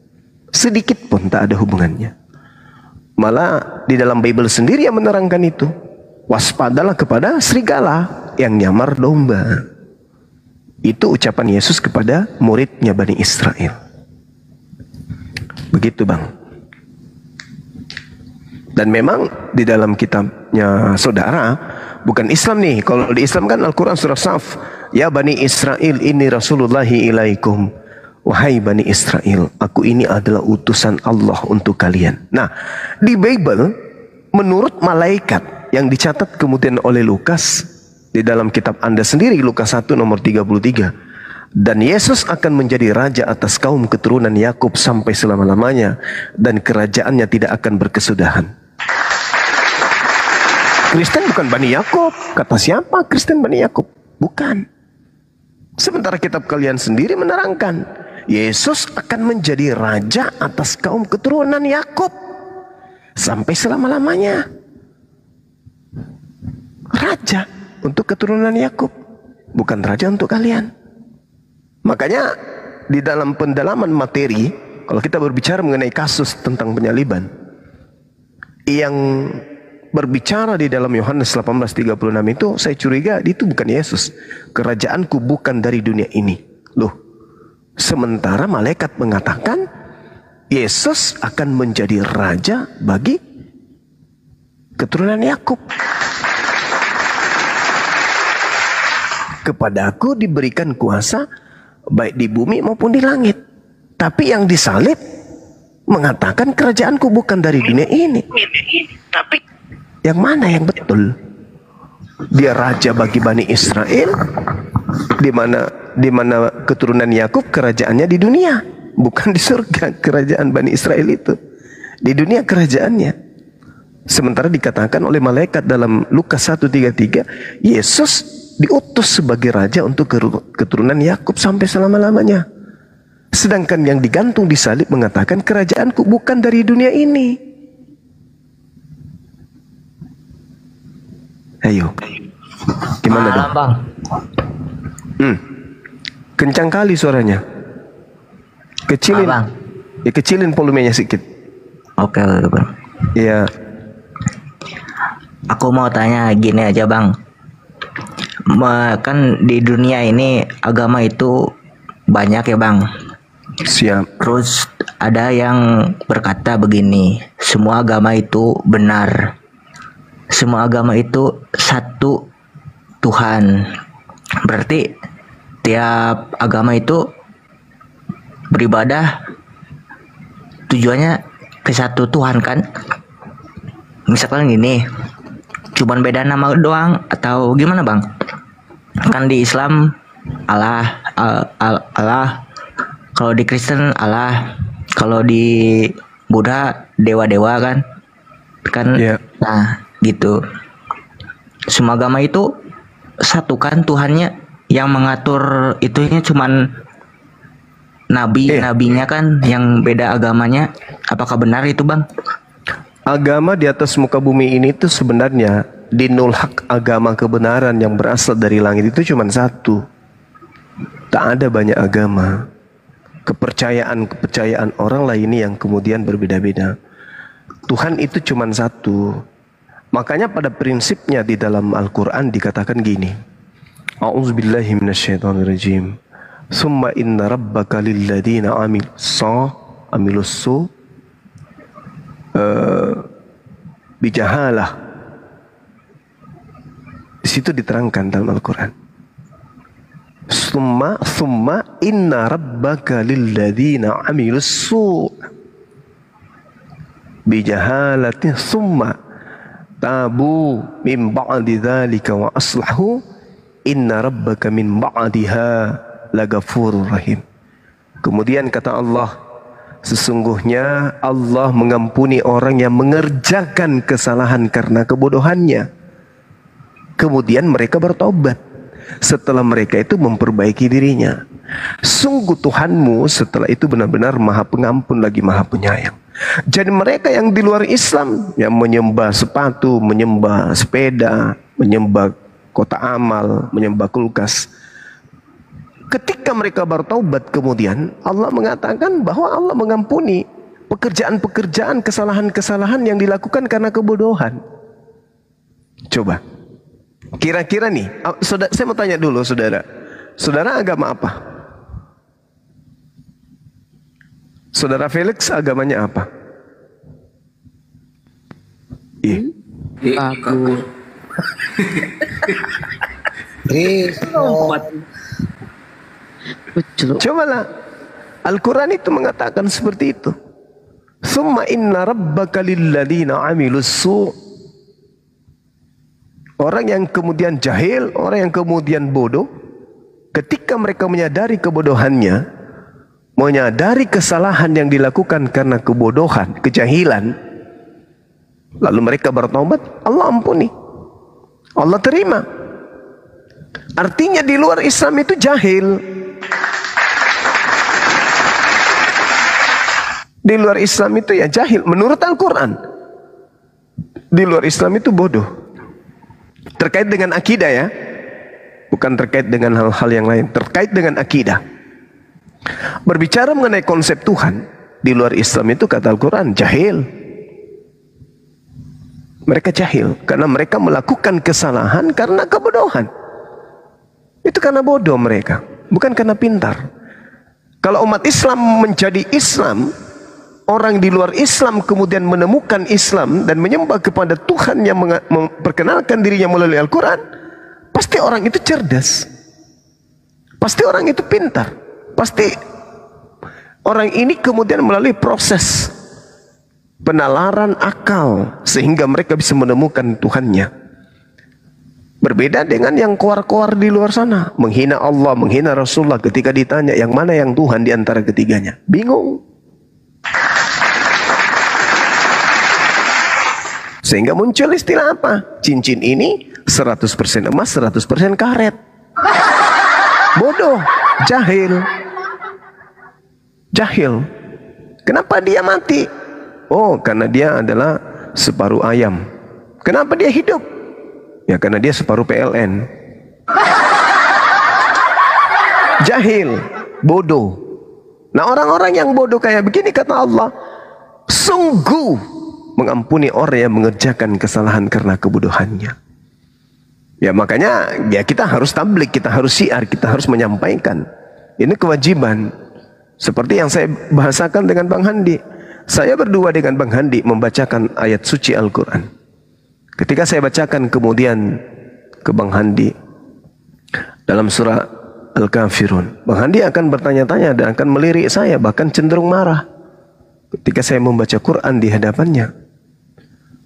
sedikit pun tak ada hubungannya. Malah di dalam Bible sendiri yang menerangkan itu. Waspadalah kepada serigala yang nyamar domba. Itu ucapan Yesus kepada muridnya Bani Israel. Begitu bang. Dan memang di dalam kitabnya saudara, bukan Islam nih. Kalau di Islam kan Al-Quran surah Saf. Ya Bani Israel ini Rasulullahi ilaikum. Wahai Bani Israel, aku ini adalah utusan Allah untuk kalian. Nah, di Bible menurut malaikat yang dicatat kemudian oleh Lukas di dalam kitab Anda sendiri, Lukas 1 nomor 33. Dan Yesus akan menjadi raja atas kaum keturunan Yakub sampai selama-lamanya, dan kerajaannya tidak akan berkesudahan. Kristen bukan Bani Yakub. Kata siapa Kristen Bani Yakub? Bukan. Sementara kitab kalian sendiri menerangkan Yesus akan menjadi raja atas kaum keturunan Yakub sampai selama-lamanya. Raja untuk keturunan Yakub, bukan raja untuk kalian. Makanya di dalam pendalaman materi, kalau kita berbicara mengenai kasus tentang penyaliban, yang berbicara di dalam Yohanes 18:36 itu, saya curiga itu bukan Yesus. Kerajaanku bukan dari dunia ini. Loh, sementara malaikat mengatakan Yesus akan menjadi raja bagi keturunan Yakub. Kepadaku diberikan kuasa baik di bumi maupun di langit. Tapi yang disalib mengatakan kerajaanku bukan dari dunia ini. Tapi yang mana yang betul? Dia raja bagi Bani Israel, di mana keturunan Yakub kerajaannya di dunia, bukan di surga. Kerajaan Bani Israel itu di dunia kerajaannya. Sementara dikatakan oleh malaikat dalam Lukas 1:33, Yesus diutus sebagai raja untuk keturunan Yakub sampai selama-lamanya. Sedangkan yang digantung di salib mengatakan kerajaanku bukan dari dunia ini. Ayo, gimana dong? Bang. Kencang kali suaranya. Kecilin. Bang. Ya kecilin volumenya sedikit. Oke bang. Ya. Aku mau tanya gini aja bang. Kan di dunia ini agama itu banyak ya bang. Siap. Terus ada yang berkata begini, semua agama itu benar, semua agama itu satu Tuhan. Berarti tiap agama itu beribadah tujuannya ke satu Tuhan kan? Misalkan gini, cuman beda nama doang atau gimana bang? Kan di Islam Allah, Allah. Kalau di Kristen Allah, kalau di Buddha dewa-dewa kan? Yeah. Nah gitu. Semua agama itu satu kan Tuhannya, yang mengatur itunya cuman nabinya kan, yang beda agamanya. Apakah benar itu bang? Agama di atas muka bumi ini tuh sebenarnya dinul hak, agama kebenaran yang berasal dari langit itu cuma satu. Tak ada banyak agama. Kepercayaan orang lah ini yang kemudian berbeda-beda. Tuhan itu cuma satu. Makanya pada prinsipnya di dalam Al-Quran dikatakan gini. A'udzubillahi minasyaitonirrajim. Summa inna rabbaka lilladina amilus su bijahalah. Di situ diterangkan dalam Al-Quran. Summa inna rabbaka lilladina amilus su bijahalatin summa tabu min ba'di dzalika wa aslahu inna rabbaka min ba'diha lagafurur rahim. Kemudian kata Allah, sesungguhnya Allah mengampuni orang yang mengerjakan kesalahan karena kebodohannya. Kemudian mereka bertobat setelah mereka itu memperbaiki dirinya. Sungguh Tuhanmu setelah itu benar-benar Maha Pengampun lagi Maha Penyayang. Jadi mereka yang di luar Islam, yang menyembah sepatu, menyembah sepeda, menyembah kotak amal, menyembah kulkas, ketika mereka bertaubat kemudian Allah mengatakan bahwa Allah mengampuni pekerjaan-pekerjaan, kesalahan-kesalahan yang dilakukan karena kebodohan. Coba, kira-kira nih, saya mau tanya dulu saudara, saudara agama apa? Saudara Felix agamanya apa? Aku cobalah, Al-Quran itu mengatakan seperti itu. Summa inna rabbaka lilladina amilus su. Orang yang kemudian jahil, orang yang kemudian bodoh, ketika mereka menyadari kebodohannya, menyadari kesalahan yang dilakukan karena kebodohan, kejahilan, lalu mereka bertobat, Allah ampuni, Allah terima. Artinya di luar Islam itu jahil. Di luar Islam itu ya jahil menurut Al-Quran. Di luar Islam itu bodoh. Terkait dengan akidah ya, bukan terkait dengan hal-hal yang lain, terkait dengan akidah. Berbicara mengenai konsep Tuhan, di luar Islam itu kata Al-Quran jahil. Mereka jahil karena mereka melakukan kesalahan karena kebodohan. Itu karena bodoh mereka, bukan karena pintar. Kalau umat Islam menjadi Islam, orang di luar Islam kemudian menemukan Islam dan menyembah kepada Tuhan yang memperkenalkan dirinya melalui Al-Quran, pasti orang itu cerdas, pasti orang itu pintar. Pasti orang ini kemudian melalui proses penalaran akal sehingga mereka bisa menemukan Tuhannya. Berbeda dengan yang koar-koar di luar sana, menghina Allah, menghina Rasulullah, ketika ditanya yang mana yang Tuhan di antara ketiganya, bingung. Sehingga muncul istilah apa? Cincin ini 100% emas, 100% karet. Bodoh, jahil. Jahil. Kenapa dia mati? Oh, karena dia adalah separuh ayam. Kenapa dia hidup? Ya karena dia separuh PLN. Jahil, bodoh. Nah, orang-orang yang bodoh kayak begini kata Allah, sungguh mengampuni orang yang mengerjakan kesalahan karena kebodohannya. Ya makanya ya kita harus tabligh, kita harus syiar, kita harus menyampaikan. Ini kewajiban. Seperti yang saya bahasakan dengan Bang Handi. Saya berdua dengan Bang Handi membacakan ayat suci Al-Quran. Ketika saya bacakan kemudian ke Bang Handi dalam surah Al-Kafirun, Bang Handi akan bertanya-tanya dan akan melirik saya, bahkan cenderung marah ketika saya membaca Quran di hadapannya.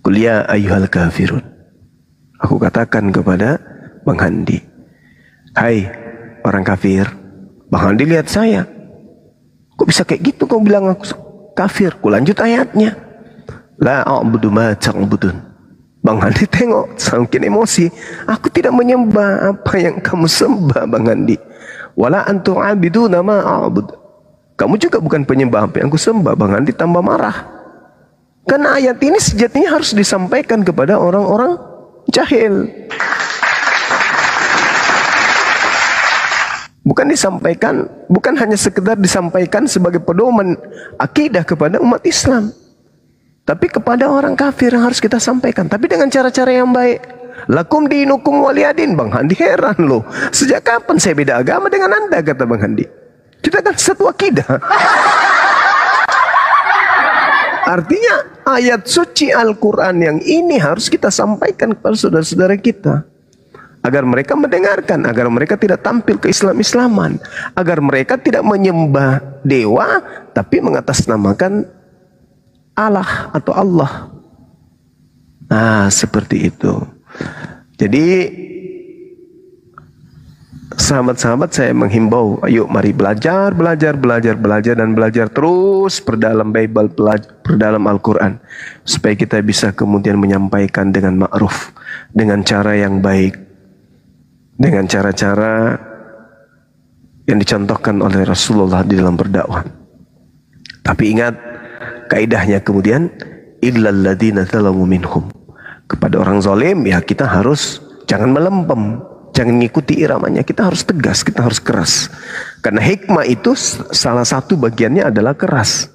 Qul ya ayyuhal kafirun. Aku katakan kepada Bang Handi, hai orang kafir. Bang Handi lihat saya, kok bisa kayak gitu kau bilang aku kafir? Ku lanjut ayatnya, la a'budu ma ta'budun. Bang Handi tengok, semakin emosi. Aku tidak menyembah apa yang kamu sembah, Bang Handi. Wala antum abiduna ma a'bud. Kamu juga bukan penyembah apa yang aku sembah. Bang Handi tambah marah. Karena ayat ini sejatinya harus disampaikan kepada orang-orang jahil. Bukan disampaikan, bukan hanya sekedar disampaikan sebagai pedoman akidah kepada umat Islam, Tapi kepada orang kafir yang harus kita sampaikan. Tapi dengan cara-cara yang baik. Lakum dinukum waliyadin. Bang Handi heran loh. Sejak kapan saya beda agama dengan Anda, kata Bang Handi. Kita kan satu akidah. Artinya ayat suci Al-Quran yang ini harus kita sampaikan kepada saudara-saudara kita. Agar mereka mendengarkan, agar mereka tidak tampil ke Islam-Islaman, agar mereka tidak menyembah dewa, tapi mengatasnamakan Allah atau Allah. Nah, seperti itu. Jadi, sahabat-sahabat, saya menghimbau, ayo mari belajar, dan belajar terus perdalam Bible, perdalam Al-Quran, supaya kita bisa kemudian menyampaikan dengan ma'ruf, dengan cara yang baik, dengan cara-cara yang dicontohkan oleh Rasulullah di dalam berdakwah. Tapi ingat kaidahnya kemudian, illal ladzina zalamu minhum. Kepada orang zalim ya kita harus jangan melempem, jangan ngikuti iramanya, kita harus tegas, kita harus keras. Karena hikmah itu salah satu bagiannya adalah keras.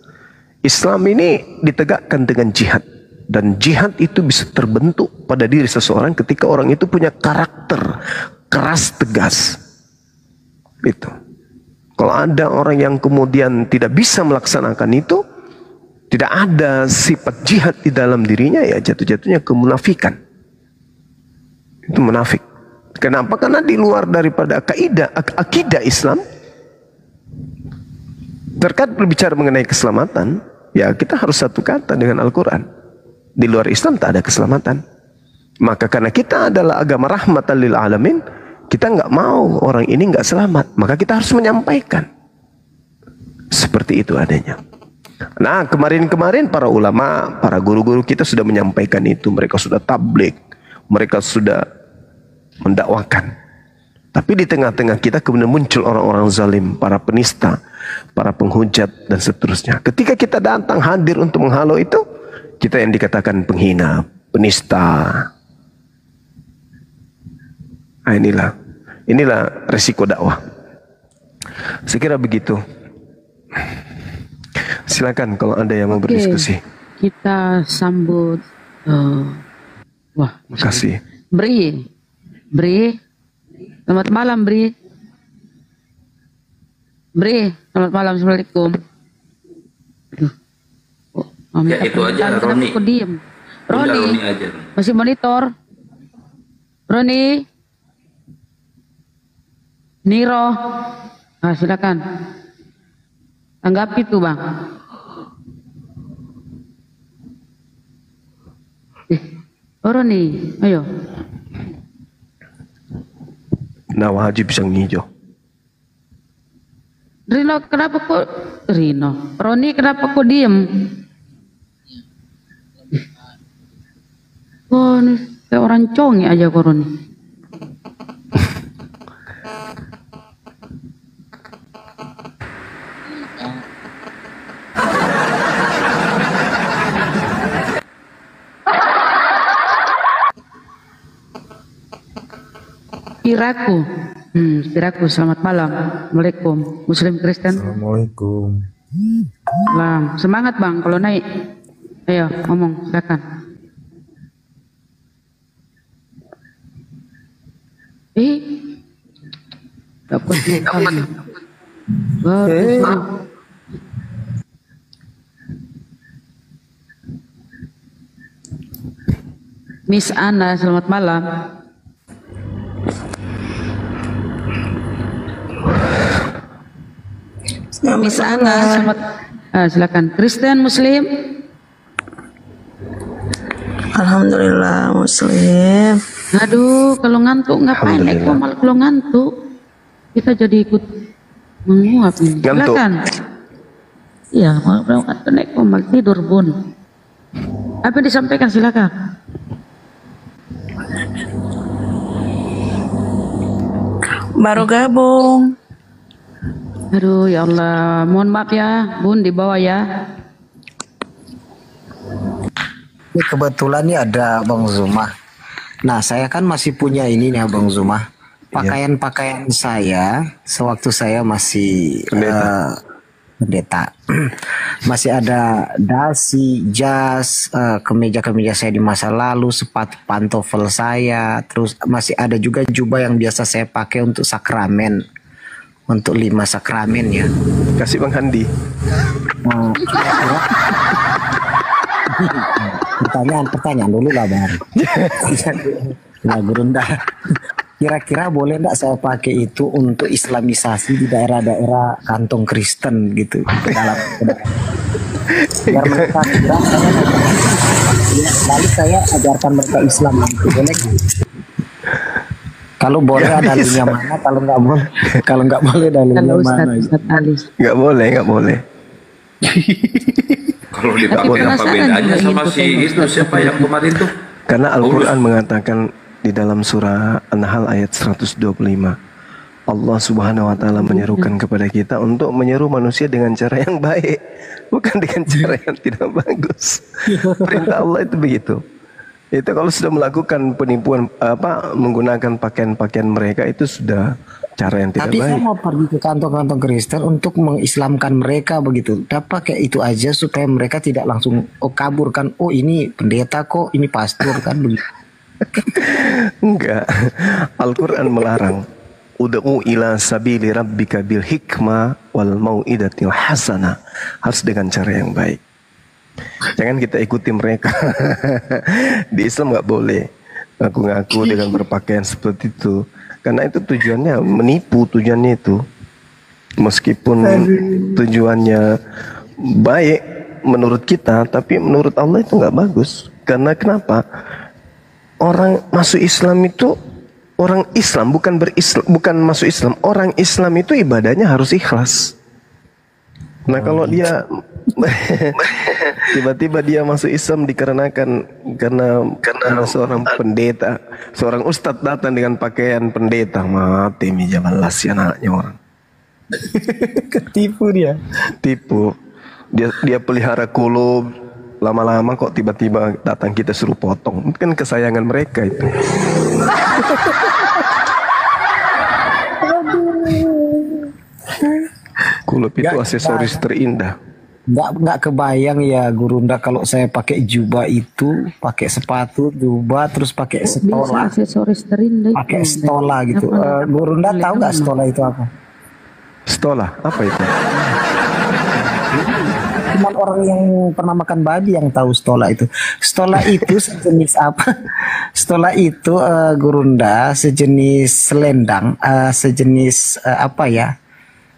Islam ini ditegakkan dengan jihad. Dan jihad itu bisa terbentuk pada diri seseorang ketika orang itu punya karakter keras tegas. Itu. Kalau ada orang yang kemudian tidak bisa melaksanakan itu, tidak ada sifat jihad di dalam dirinya, ya jatuh-jatuhnya kemunafikan. Itu munafik. Kenapa? Karena di luar daripada akidah Islam. Terkait berbicara mengenai keselamatan, ya kita harus satu kata dengan Al-Quran. Di luar Islam tak ada keselamatan. Maka karena kita adalah agama rahmatan lil alamin, kita nggak mau orang ini nggak selamat, maka kita harus menyampaikan seperti itu adanya. Nah, kemarin-kemarin para ulama, para guru-guru kita sudah menyampaikan itu. Mereka sudah tabligh, mereka sudah mendakwakan. Tapi di tengah-tengah kita kemudian muncul orang-orang zalim, para penista, para penghujat dan seterusnya. Ketika kita datang hadir untuk menghalau itu, kita yang dikatakan penghina, penista. Nah, inilah resiko dakwah. Saya kira begitu. Silakan kalau ada yang mau berdiskusi. Kita sambut. Terima kasih. Bri, selamat malam Bri. Selamat malam, assalamualaikum. Ya itu aja, Roni. Aku diem. Roni aja. Masih monitor. Roni. Niro. Nah, silakan. Tanggapi tuh Bang. Roni, ayo. Nawa Haji pisang hijau. Roni kenapa kok diem? Oh, ini kayak orang conge aja kok Roni. Spiraku, selamat malam. Assalamualaikum. Muslim Kristen. Assalamualaikum. Bang, semangat Bang kalau naik. Ayo ngomong, silakan. Dapat. Miss Ana, selamat malam. Miss Ana, selamat. Silakan. Kristen, Muslim. Alhamdulillah Muslim. Aduh, kalau ngantuk ngapain? Malah kalau ngantuk kita jadi ikut menguap ini. Silakan. Iya, mau naik komal tidur Bun. Apa yang disampaikan silakan. Baru gabung. Aduh ya Allah, mohon maaf ya Bun, di bawah ya. Ini kebetulan nih ada Bang Zuma. Nah, saya kan masih punya ini nih Bang Zuma. Pakaian-pakaian saya sewaktu saya masih pendeta. Masih ada dasi, jas, kemeja-kemeja saya di masa lalu, sepatu pantofel saya, terus masih ada juga jubah yang biasa saya pakai untuk sakramen, untuk 5 sakramen ya. Kasih Bang Handi. Pertanyaan dulu lah Bang. Nah, Gurunda, kira-kira boleh nggak saya pakai itu untuk islamisasi di daerah-daerah kantong Kristen gitu dalam biar mereka kira lalu saya ajarkan mereka Islam gitu, boleh nggak? Kalau boleh dalilnya mana, kalau nggak boleh dalilnya mana? Nggak boleh. Kalau ditakwil apa bedanya sama si itu siapa yang kemarin tuh? Karena Al-Quran mengatakan di dalam surah An-Nahl ayat 125, Allah Subhanahu wa taala menyerukan kepada kita untuk menyeru manusia dengan cara yang baik, bukan dengan cara yang tidak bagus. Perintah Allah itu begitu. Itu kalau sudah melakukan penipuan menggunakan pakaian-pakaian mereka, itu sudah cara yang tidak Tapi baik. saya mau pergi ke kantong-kantong Kristen untuk mengislamkan mereka begitu. Dapat kayak itu aja supaya mereka tidak langsung kabur kan. Oh ini pendeta kok, ini pastor kan begitu. Enggak. Al-Quran melarang. Ud'u ila sabili rabbika bil hikmah wal mau'idatil hasanah. Harus dengan cara yang baik. Jangan kita ikuti mereka. Di Islam nggak boleh ngaku-ngaku dengan berpakaian seperti itu. Karena itu tujuannya menipu, tujuannya itu. Meskipun tujuannya baik menurut kita, tapi menurut Allah itu nggak bagus. Karena kenapa? Orang masuk Islam itu orang Islam bukan masuk Islam. Orang Islam itu ibadahnya harus ikhlas. Nah kalau dia tiba-tiba dia masuk Islam dikarenakan karena seorang pendeta, seorang ustadz datang dengan pakaian pendeta, mati meja balas si anaknya orang. Ketipu dia. Tipu. Dia pelihara kulub. Lama-lama kok tiba-tiba datang kita suruh potong. Itu kan kesayangan mereka itu. Kulub itu aksesoris terindah. Nggak kebayang ya Gurunda kalau saya pakai jubah itu, pakai sepatu, jubah, terus pakai stola. Aksesoris terindah. Pakai stola gitu. Gurunda tahu nggak stola itu apa? Stola apa itu? Cuman orang yang pernah makan babi yang tahu stola itu. Stola itu sejenis apa? Stola itu Gurunda sejenis selendang, sejenis apa ya?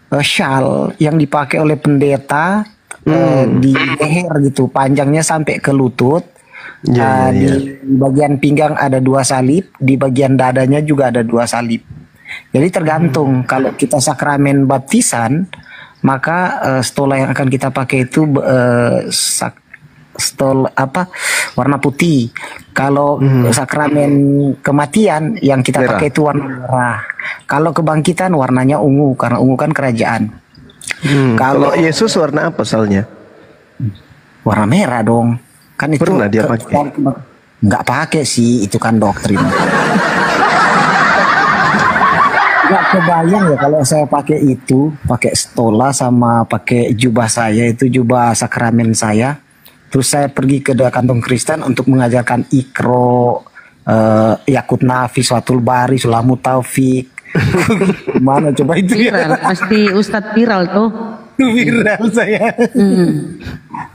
Shawl yang dipakai oleh pendeta di leher gitu, panjangnya sampai ke lutut. Di bagian pinggang ada 2 salib, di bagian dadanya juga ada 2 salib. Jadi tergantung kalau kita sakramen baptisan, maka stola yang akan kita pakai itu warna putih. Kalau sakramen kematian yang kita pakai itu warna merah. Kalau kebangkitan warnanya ungu, karena ungu kan kerajaan. Kalau Yesus warna apa asalnya? Warna merah dong. Kan itu pernah dia pakai? Nggak pakai sih, itu kan doktrin. Nggak kebayang ya kalau saya pakai itu, pakai stola sama pakai jubah saya, itu jubah sakramen saya. Terus saya pergi ke kantong Kristen untuk mengajarkan ikro, yakut nafis, watul bari, sulamu taufik. Mana coba itu viral, pasti Ustadz viral tuh. Viral saya.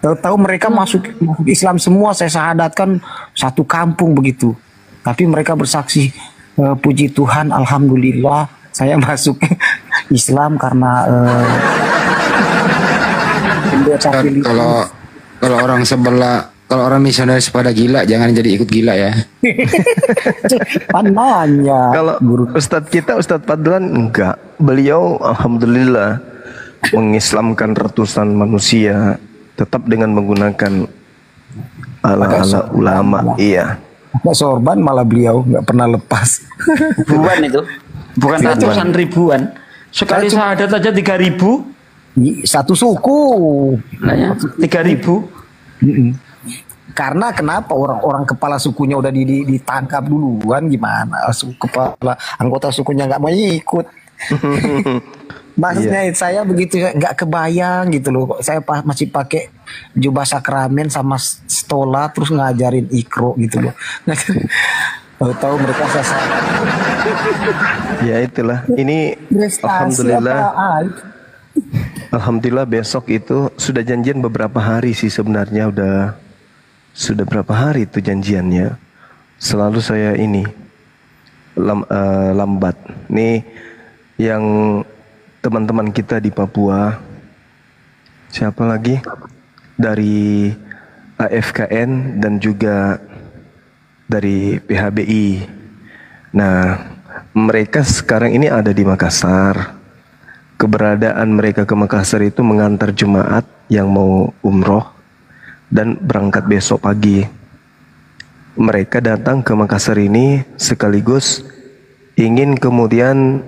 Tahu-tahu mereka masuk Islam semua, saya syahadatkan satu kampung begitu. Tapi mereka bersaksi, puji Tuhan, alhamdulillah saya masuk Islam karena kalau orang sebelah, kalau orang misionaris pada gila, jangan jadi ikut gila ya. Pananya. Kalau Ustadz kita, Ustadz Fadlan enggak. Beliau alhamdulillah mengislamkan ratusan manusia, tetap dengan menggunakan ala-ala ulama. Iya. Nggak sorban malah beliau nggak pernah lepas. Ribuan itu, bukan ratusan, ribuan. Sekali syahadat aja 3.000. Satu suku. Nah ya, 3.000. Karena kenapa orang-orang kepala sukunya udah ditangkap duluan, gimana kepala anggota sukunya nggak mau ikut. Maksudnya saya begitu nggak kebayang gitu loh. Saya masih pakai jubah sakramen sama stola terus ngajarin ikro gitu loh. Tahu mereka sasar. Ya itulah. Ini alhamdulillah. Alhamdulillah besok itu sudah janjian beberapa hari sih sebenarnya sudah berapa hari itu janjiannya. Selalu saya ini lambat. Nih yang teman-teman kita di Papua, siapa lagi dari AFKN dan juga dari PHBI. Nah, mereka sekarang ini ada di Makassar. Keberadaan mereka ke Makassar itu mengantar jemaat yang mau umroh dan berangkat besok pagi. Mereka datang ke Makassar ini sekaligus ingin kemudian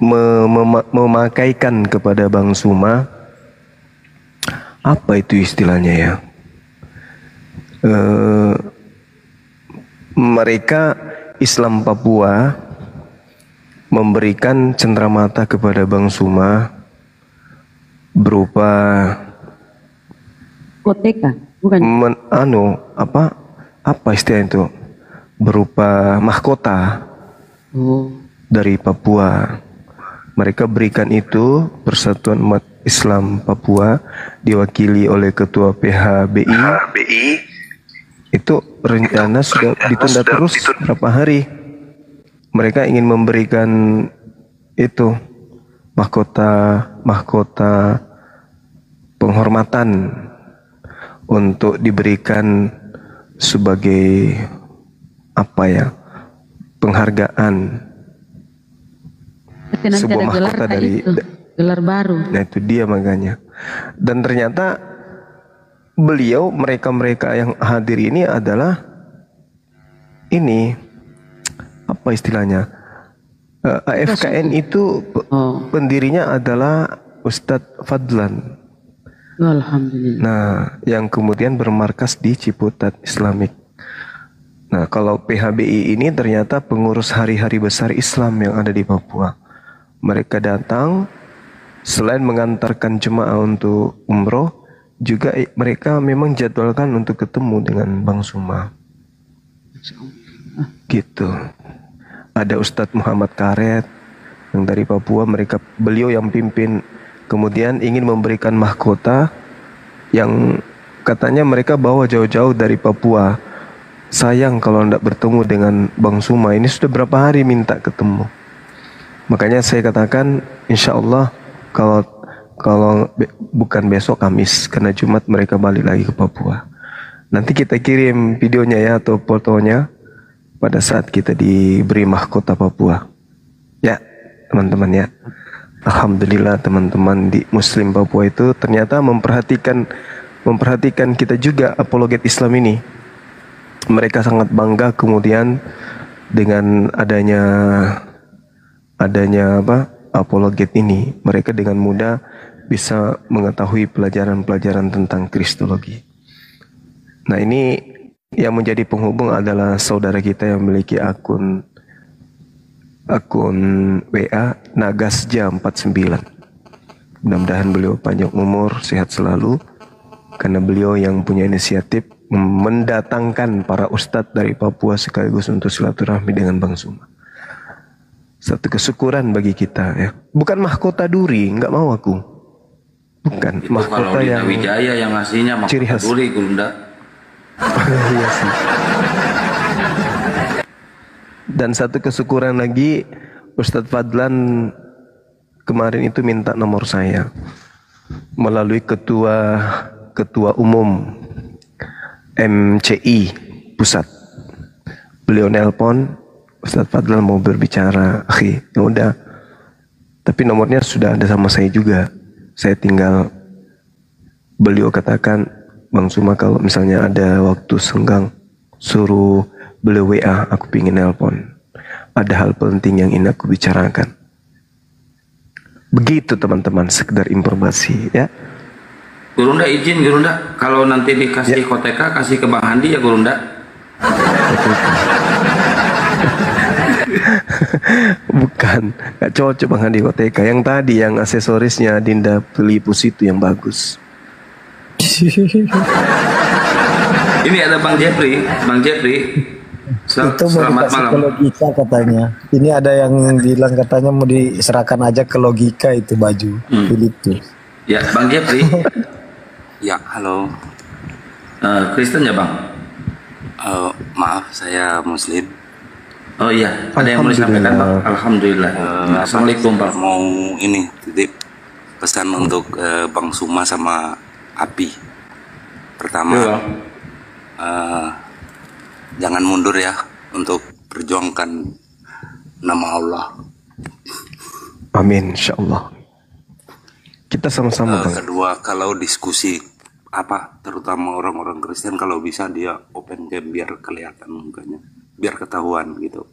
memakaikan kepada Bang Suma, apa itu istilahnya ya, mereka Islam Papua memberikan cenderamata kepada Bang Suma berupa koteka, bukan? Apa istilah itu, berupa mahkota dari Papua. Mereka berikan itu Persatuan Umat Islam Papua diwakili oleh Ketua PHBI. Itu rencana sudah ditunda terus berapa hari. Mereka ingin memberikan itu mahkota penghormatan untuk diberikan sebagai penghargaan. Nanti sebuah ada mahkota dari gelar baru. Nah itu dia makanya. Dan ternyata mereka yang hadir ini adalah ini apa istilahnya, AFKN itu pendirinya adalah Ustadz Fadlan. Alhamdulillah. Nah yang kemudian bermarkas di Ciputat Islamic. Nah kalau PHBI ini ternyata pengurus hari-hari besar Islam yang ada di Papua. Mereka datang selain mengantarkan jemaah untuk umroh, juga mereka memang jadwalkan untuk ketemu dengan Bang Suma. Gitu. Ada Ustadz Muhammad Karet yang dari Papua, beliau yang pimpin. Kemudian ingin memberikan mahkota yang katanya mereka bawa jauh-jauh dari Papua. Sayang kalau tidak bertemu dengan Bang Suma. Ini sudah berapa hari minta ketemu. Makanya saya katakan insya Allah kalau bukan besok Kamis, karena Jumat mereka balik lagi ke Papua. Nanti kita kirim videonya ya atau fotonya pada saat kita diberi mahkota Papua. Ya teman-teman ya. Alhamdulillah teman-teman di Muslim Papua itu ternyata memperhatikan kita juga apologet Islam ini. Mereka sangat bangga kemudian dengan adanya apologet ini, mereka dengan mudah bisa mengetahui pelajaran-pelajaran tentang Kristologi. Nah ini yang menjadi penghubung adalah saudara kita yang memiliki akun WA Nagasja 49. Mudah-mudahan beliau panjang umur, sehat selalu, karena beliau yang punya inisiatif mendatangkan para ustadz dari Papua sekaligus untuk silaturahmi dengan Bang Suma. Satu kesyukuran bagi kita ya. Bukan mahkota duri, nggak mau aku. Bukan Itu mahkota kalau yang Wijaya yang ngasihnya ciri mahkota khas. duri, Gunda. Iya sih. Dan satu kesyukuran lagi, Ustadz Fadlan kemarin itu minta nomor saya melalui ketua umum MCI pusat. Beliau nelpon, Ustadz Fadlan mau berbicara, ya udah. Tapi nomornya sudah ada sama saya juga. Saya tinggal beliau katakan, Bang Suma kalau misalnya ada waktu senggang, suruh beliau WA, aku pingin nelpon. Ada hal penting yang ingin aku bicarakan. Begitu teman-teman, sekedar informasi ya. Gurunda izin, Gurunda, kalau nanti dikasih koteka, kasih ke Bang Handi ya Gurunda. Bukan, gak cocok Bang Hadi Koteka. Yang tadi yang aksesorisnya Dinda Pelipus itu yang bagus. Ini ada Bang Jeffrey. Itu mau Selamat dikasih malam. ke logika katanya. Ini ada yang bilang katanya mau diserahkan aja ke logika itu baju Philippus. Ya, Bang Jeffrey. Ya, halo. Kristen ya Bang? Maaf, saya Muslim. Oh iya, ada yang mau disampaikan Bang? Alhamdulillah. Assalamualaikum Bang. Mau ini titip pesan untuk Bang Suma sama Api. Pertama, Iya, Bang. jangan mundur ya untuk perjuangkan nama Allah. Amin, insyaallah. Kita sama-sama Bang. Kedua, kalau diskusi terutama orang-orang Kristen, kalau bisa dia open cam biar kelihatan mukanya, biar ketahuan gitu.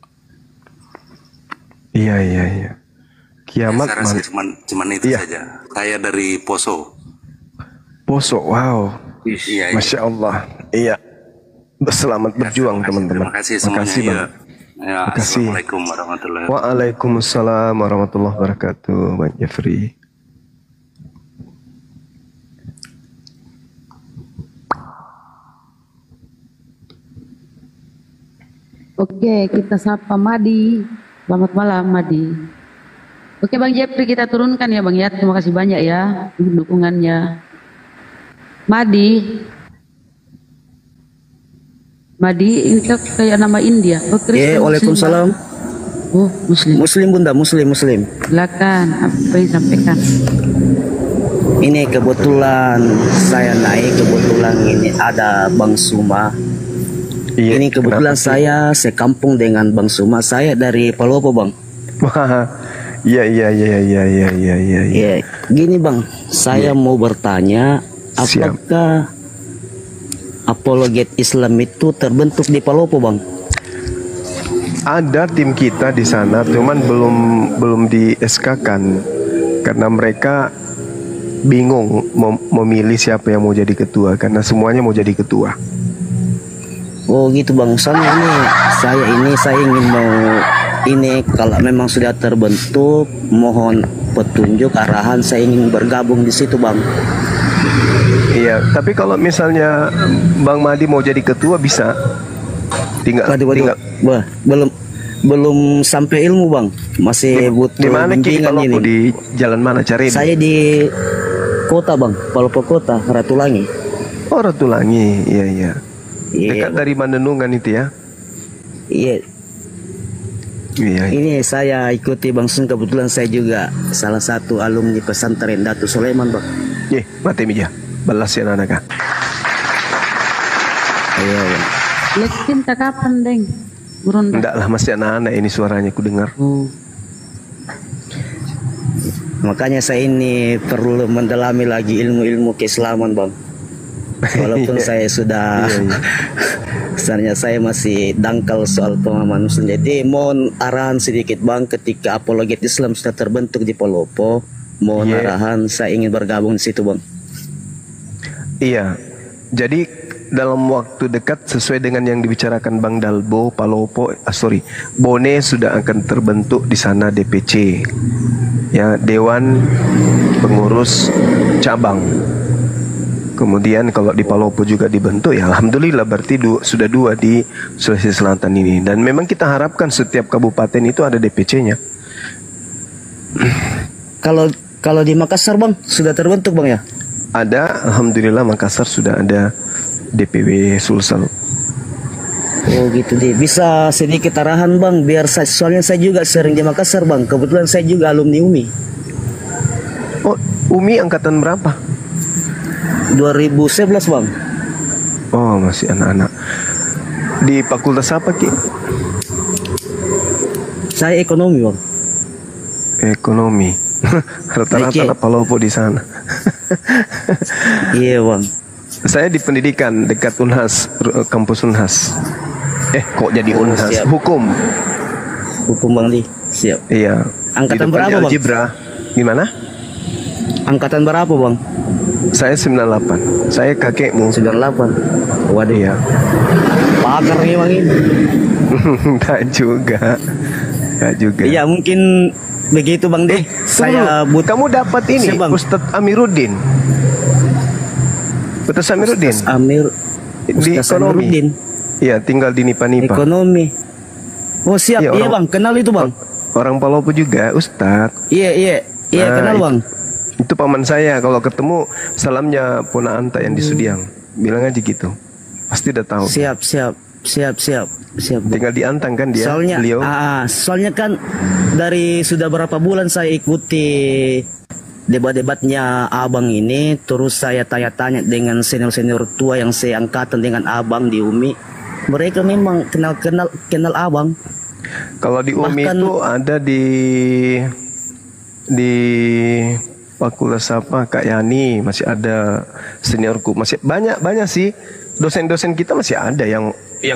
Iya. Kiamat Saya rasa cuman itu saja. Saya dari Poso. Wow. Iya. Masya Allah. Iya. Selamat berjuang teman-teman. Terima kasih semuanya. Makasih, Bang. Ya, Makasih. Assalamualaikum warahmatullahi wabarakatuh. Waalaikumsalam warahmatullahi wabarakatuh, Bang Jeffrey. Oke, kita sapa Madi. Selamat malam Madi. Oke Bang Jeffrey, kita turunkan ya Bang ya. Terima kasih banyak ya dukungannya. Madi, ini kayak nama India. Oh, Kristen, Waalaikumsalam. Muslim. Oh, Muslim. Muslim Bunda, Muslim. Silakan, apa yang disampaikan? Ini kebetulan saya naik, ini ada Bang Suma. Iya, ini kebetulan saya sekampung dengan Bang Suma. Saya dari Palopo Bang. Iya. Ya, gini Bang, saya mau bertanya, apakah apologet Islam itu terbentuk di Palopo Bang? Ada tim kita di sana, cuman belum di SK-kan karena mereka bingung memilih siapa yang mau jadi ketua karena semuanya mau jadi ketua. Oh gitu Bang, soalnya saya ingin mau kalau memang sudah terbentuk, mohon petunjuk arahan, saya ingin bergabung di situ Bang. Iya, tapi kalau misalnya Bang Madi mau jadi ketua bisa. Tinggal. Wah, belum sampai ilmu Bang, masih butuh di mana bimbingan ini. Di jalan mana cari? Saya di kota Bang, Palopo Kota, Ratulangi. Oh Ratulangi, iya. Dekat dari Mandenungan itu ya? Iya. Ini saya ikuti Bang Sun, kebetulan saya juga salah satu alumni pesantren Datu Sulaiman Bang. Mati mija, balas ya anak. Iya Bang. Lekin tak kapan Deng? Enggak lah, masih anak-anak ini suaranya ku dengar. Makanya saya ini perlu mendalami lagi ilmu-ilmu keislaman Bang. Walaupun saya sudah sebenarnya saya masih dangkal soal pemahaman Muslim. Jadi mohon arahan sedikit Bang, ketika apologet Islam sudah terbentuk di Palopo, mohon arahan, saya ingin bergabung di situ Bang. Iya. Jadi dalam waktu dekat sesuai dengan yang dibicarakan Bang Dalbo, Bone sudah akan terbentuk di sana DPC. Ya, Dewan Pengurus Cabang. Kemudian kalau di Palopo juga dibentuk, ya alhamdulillah berarti sudah 2 di Sulawesi Selatan ini. Dan memang kita harapkan setiap kabupaten itu ada DPC-nya. Kalau di Makassar Bang sudah terbentuk Bang ya? Ada, alhamdulillah Makassar sudah ada DPW Sulsel. Oh gitu deh. Bisa sedikit arahan Bang, biar soalnya saya juga sering di Makassar Bang. Kebetulan saya juga alumni UMI. Oh, UMI angkatan berapa? 2011 Bang. Oh, masih anak-anak. Di fakultas apa Ki? Saya ekonomi Bang. Ekonomi. Rata-rata Palopo di sana. Iya Bang. Saya di pendidikan dekat Unhas, kampus Unhas. Kok jadi Unhas? Siap. Hukum Bang Li. Siap. Iya. Angkatan berapa Bang? Algebra. Gimana? Angkatan berapa Bang? Saya 98. Saya kakekmu. 98. Waduh. Iya. Pakar nih Bang ini. Enggak juga. Enggak juga. Iya mungkin begitu Bang deh. Saya kamu dapat ini Ustadz Amiruddin. Ustadz Amiruddin. Di ekonomi. Iya, tinggal di Nipa-Nipa. Ekonomi. Oh siap, iya Bang, kenal itu Bang. Orang Palopo juga, Ustadz. Iya, kenal Bang. Itu paman saya, kalau ketemu salamnya Puna Anta yang di Sudiang. Bilang aja gitu. Pasti udah tahu. Siap. Tinggal di Antang kan dia, soalnya, beliau. Soalnya kan dari sudah berapa bulan saya ikuti debat-debatnya abang ini, terus saya tanya-tanya dengan senior-senior tua yang seangkatan dengan abang di UMI. Mereka memang kenal abang. Kalau di UMI itu ada di Fakultas apa Kak Yani, masih ada seniorku, masih banyak sih dosen-dosen kita masih ada yang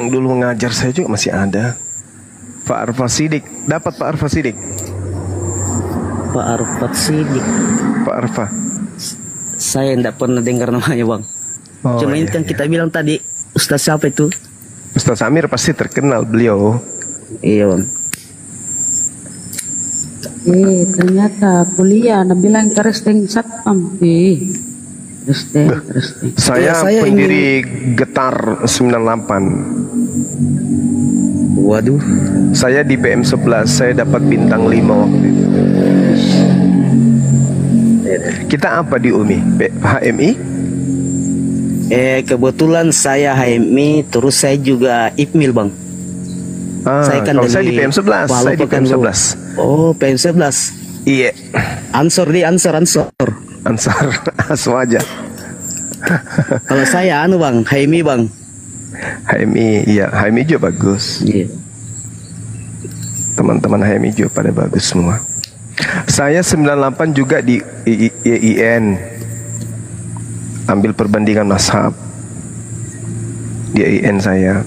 dulu mengajar saya juga masih ada. Pak Arfa Sidik, dapat Pak Arfa Sidik. Pak Arfa. Saya tidak pernah dengar namanya Bang. Cuma ini kan kita bilang tadi Ustaz siapa itu? Ustaz Amir pasti terkenal beliau. Iya Bang. Ternyata kuliah, bilang keresting satpam. Keresting. Saya pendiri Getar 98. Waduh. Saya di PM 11, saya dapat bintang 5 waktu itu. Kita apa di UMI? HMI? Kebetulan saya HMI, terus saya juga IPMIL Bang. Saya kan saya di PM 11. Saya di PM 11. Oh, PM 11. Iya. Ansor. Ansar aja. Kalau saya Bang, HMI Bang. HMI, iya, HMI juga bagus. Iya. Teman-teman HMI juga pada bagus semua. Saya 98 juga di IIN. Ambil perbandingan mazhab. Di IIN saya.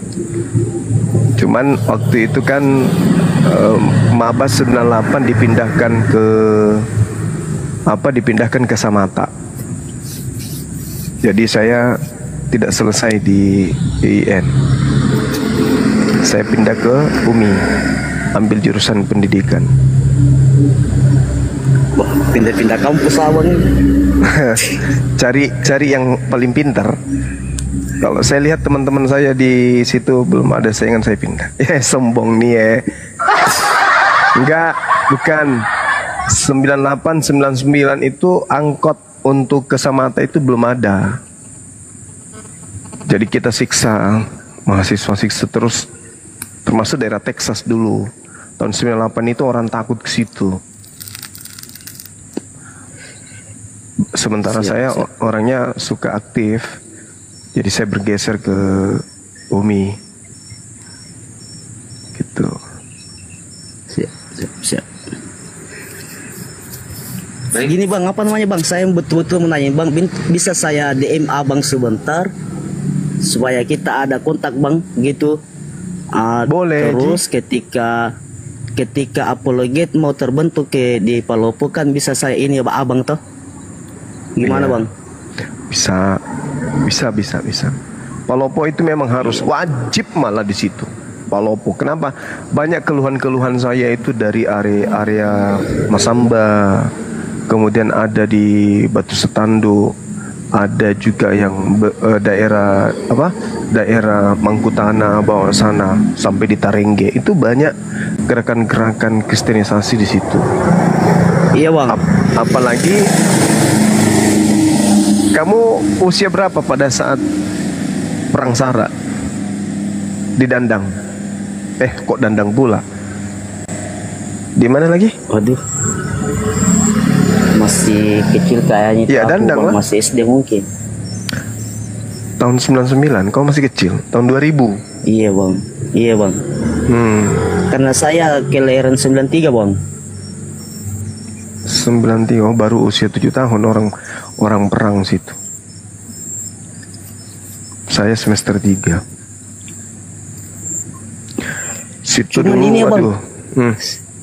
Cuman waktu itu kan Mabas 98 dipindahkan ke Samata. Jadi saya tidak selesai di IIN. Saya pindah ke UMI, ambil jurusan pendidikan. Pindah-pindah kampus abang. Cari yang paling pintar. Kalau saya lihat teman-teman saya di situ belum ada saingan, saya pindah. Sombong nih ya. Enggak, bukan. 98, 99 itu angkot untuk ke Samata itu belum ada. Jadi kita siksa, mahasiswa siksa terus, termasuk daerah Texas dulu. Tahun 98 itu orang takut ke situ. Sementara saya orangnya suka aktif. Jadi saya bergeser ke UMI. Gitu. Siap. Gini Bang, apa namanya Bang? Saya betul-betul menanya Bang, bisa saya DM abang sebentar supaya kita ada kontak Bang, gitu. Boleh. Terus ketika apologet mau terbentuk di Palopo kan bisa saya ini abang toh. Gimana Bang? Bisa. Palopo itu memang harus wajib malah di situ. Palopo. Kenapa? Banyak keluhan-keluhan saya itu dari area Masamba. Kemudian ada di Batu Setando, ada juga yang daerah Mangkutana bawah sana sampai di Tarengge. Itu banyak gerakan-gerakan kristenisasi di situ. Iya Bang. Apalagi kamu usia berapa pada saat perang Sara di Dandang? Kok Dandang pula? Di mana lagi? Waduh. Masih kecil kayaknya. Ya, Dandang lah. Masih SD mungkin. Tahun 99, kau masih kecil. Tahun 2000. Iya Bang. Karena saya kelahiran 93 Bang. 93, baru usia 7 tahun orang perang situ. Saya semester 3. Situ cuman dulu, ini Bang.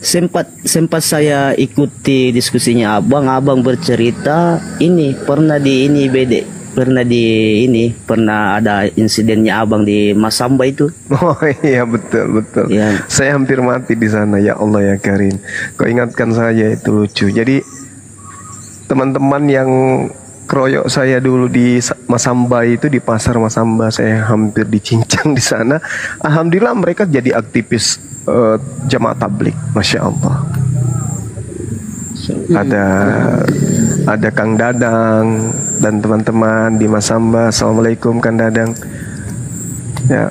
Sempat saya ikuti diskusinya abang bercerita ini pernah di ini BD pernah ada insidennya abang di Masamba itu. Oh iya, betul. Ya. Saya hampir mati di sana, ya Allah ya Karim. Kau ingatkan saya, itu lucu. Jadi teman-teman yang keroyok saya dulu di Masamba itu, di pasar Masamba, saya hampir dicincang di sana. Alhamdulillah mereka jadi aktivis jamaah tablik, masya Allah. Ada Kang Dadang dan teman-teman di Masamba. Assalamualaikum Kang Dadang. Ya,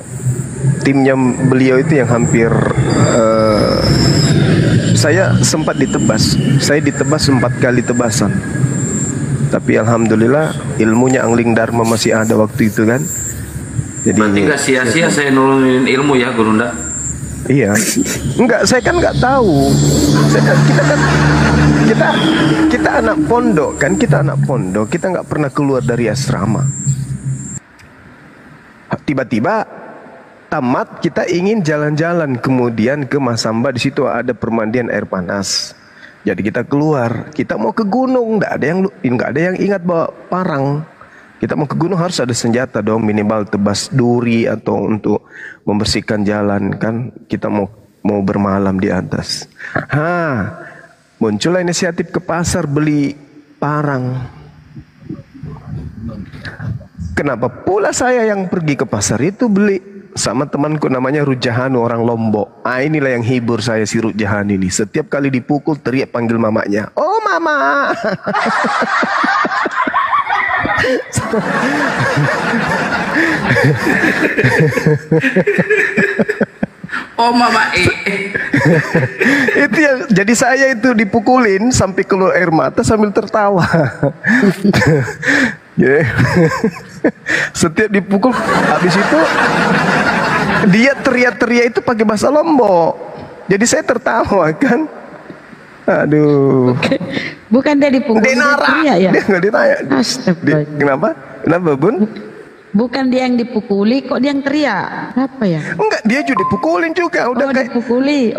timnya beliau itu yang hampir saya sempat ditebas. Saya ditebas 4 kali tebasan. Tapi alhamdulillah ilmunya Angling Dharma masih ada waktu itu kan. Jadi berarti nggak sia-sia saya nurunin ilmu ya Gurunda? Iya, enggak, saya kan nggak tahu. Kita anak pondok kan, kita nggak pernah keluar dari asrama. Tiba-tiba tamat, kita ingin jalan-jalan, kemudian ke Masamba, di situ ada permandian air panas. Jadi kita keluar, kita mau ke gunung, nggak ada yang ingat bawa parang. Kita mau ke gunung harus ada senjata dong, minimal tebas duri atau untuk membersihkan jalan kan. Kita mau bermalam di atas. Muncullah inisiatif ke pasar beli parang. Kenapa pula saya yang pergi ke pasar itu beli sama temanku namanya Rujahanu, orang Lombok. Inilah yang hibur saya, si Rujahan ini. Setiap kali dipukul teriak panggil mamanya. Oh mama. Oh mama itu yang jadi saya itu dipukulin sampai keluar air mata sambil tertawa. Setiap dipukul, habis itu dia teriak-teriak itu pakai bahasa Lombok. Jadi saya tertawa kan. Aduh. Bukan dia dipukul, dia teriak ya? Dia nggak ditanya. Kenapa? Kenapa Bun? Bukan dia yang dipukuli, kok dia yang teriak? Apa ya? Enggak, dia juga dipukulin juga. Udah kayak dipukuli.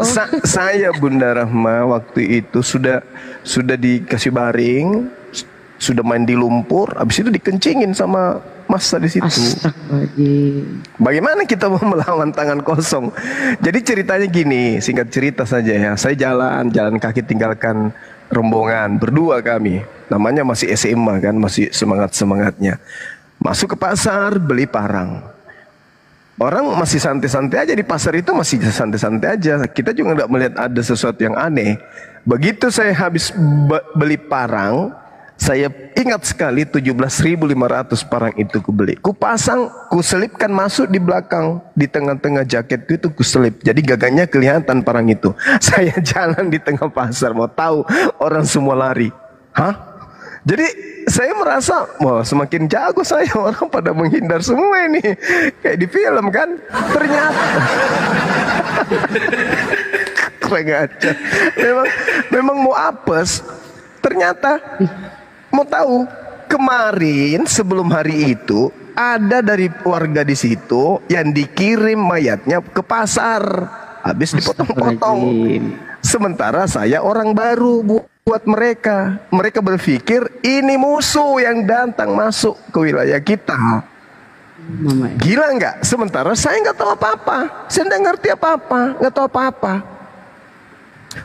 Saya Bunda Rahma waktu itu sudah dikasih baring, sudah main di lumpur, habis itu dikencingin sama massa di situ. Astagfirullahaladzim. Bagaimana kita mau melawan tangan kosong? Jadi ceritanya gini, singkat cerita saja ya. Saya jalan kaki tinggalkan rombongan, berdua kami. Namanya masih SMA kan, masih semangatnya. Masuk ke pasar, beli parang. Orang masih santai-santai aja di pasar itu, masih santai-santai aja. Kita juga nggak melihat ada sesuatu yang aneh. Begitu saya habis beli parang, saya ingat sekali 17.500 parang itu kubeli. Kupasang, kuselipkan masuk di belakang, di tengah-tengah jaketku itu kuselip. Jadi gagangnya kelihatan parang itu. Saya jalan di tengah pasar, mau tahu orang semua lari. Hah? Jadi saya merasa, wah semakin jago saya, orang pada menghindar semua ini. Kayak di film kan. Ternyata kurang ajar. Memang mau apes. Ternyata mau tahu, kemarin sebelum hari itu ada dari warga di situ yang dikirim mayatnya ke pasar. Habis dipotong-potong. Sementara saya orang baru buat mereka. Mereka berpikir ini musuh yang datang masuk ke wilayah kita. Gila nggak? Sementara saya nggak tahu apa-apa. Saya nggak ngerti apa-apa, nggak tahu apa-apa.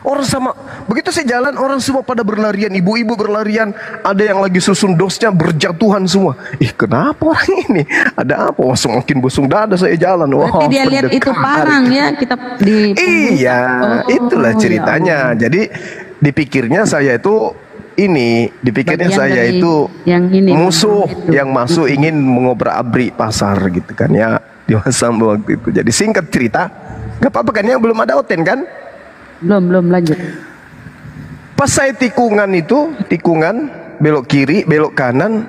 Orang sama, begitu saya jalan orang semua pada berlarian, ibu-ibu berlarian, ada yang lagi susun dosnya berjatuhan semua. Kenapa orang ini? Ada apa? Wah semakin busung dada saya jalan. Wah, berarti dia lihat itu parang ya, kita di. Iya, itulah ceritanya. Ya, jadi dipikirnya saya itu dipikirnya bagian saya dari itu yang ini, musuh itu. yang masuk ingin mengobrak-abrik pasar gitu kan ya di Masamba waktu itu. Jadi singkat cerita, nggak apa-apa kan ya, belum ada oten kan? Belum lanjut. Pas saya tikungan belok kiri, belok kanan,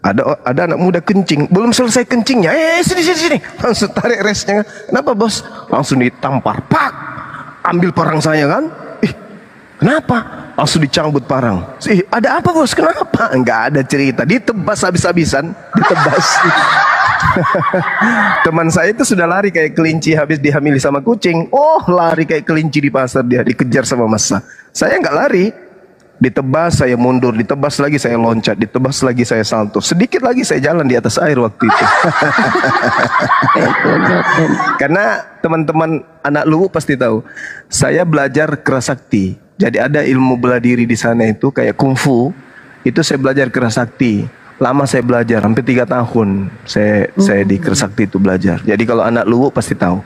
ada anak muda kencing, belum selesai kencingnya, sini, langsung tarik resnya. Kenapa bos? Langsung ditampar, pak, ambil parang saya kan? Kenapa? Langsung dicambut parang. Ada apa bos? Kenapa? Enggak ada cerita, ditebas habis-habisan, ditebas. Teman saya itu sudah lari kayak kelinci habis dihamili sama kucing. Oh, lari kayak kelinci di pasar, dia dikejar sama massa. Saya nggak lari. Ditebas saya mundur, ditebas lagi saya loncat, ditebas lagi saya salto. Sedikit lagi saya jalan di atas air waktu itu. Karena teman-teman anak Luwu pasti tahu, saya belajar kerasakti. Jadi ada ilmu bela diri di sana itu kayak kungfu. Itu saya belajar kerasakti. Lama saya belajar, hampir 3 tahun saya di kerasakti itu belajar. Jadi kalau anak Luwu pasti tahu.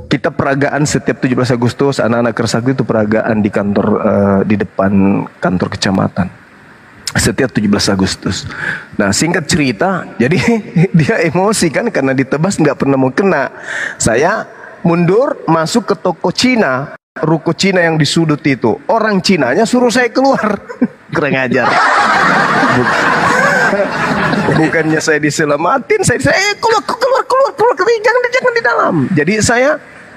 Kita peragaan setiap 17 Agustus, anak-anak Kerasakti itu peragaan di kantor di depan kantor kecamatan setiap 17 Agustus. Nah, singkat cerita, jadi dia emosi kan karena ditebas nggak pernah mau kena. Saya mundur masuk ke toko Cina, ruko Cina yang di sudut itu. Orang Cinanya suruh saya keluar. Kurang ajar. Bukannya saya diselamatin, saya keluar, jangan di dalam. Jadi saya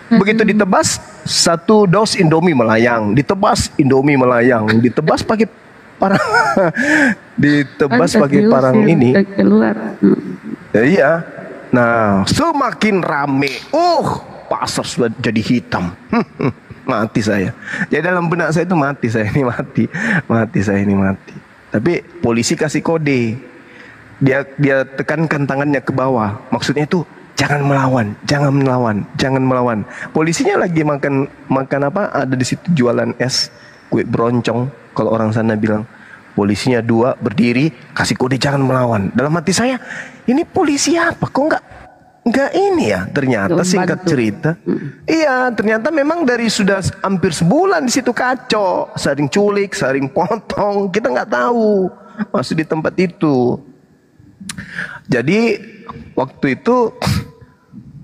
begitu ditebas, 1 dos Indomie melayang, ditebas Indomie melayang, ditebas pakai parang, ditebas pakai parang ini. Keluar. Ya, iya. Nah, semakin rame. Pasar sudah jadi hitam. Mati saya. Jadi dalam benak saya itu mati saya ini mati. Tapi polisi kasih kode. Dia tekankan tangannya ke bawah. Maksudnya itu jangan melawan. Polisinya lagi makan apa? Ada di situ jualan es, kue beroncong. Kalau orang sana bilang, polisinya 2 berdiri, kasih kode jangan melawan. Dalam hati saya, ini polisi apa? Kok enggak ini ya? Ternyata singkat cerita, iya ternyata memang dari sudah hampir sebulan di situ kacau, sering culik, sering potong, kita nggak tahu masih di tempat itu. Jadi waktu itu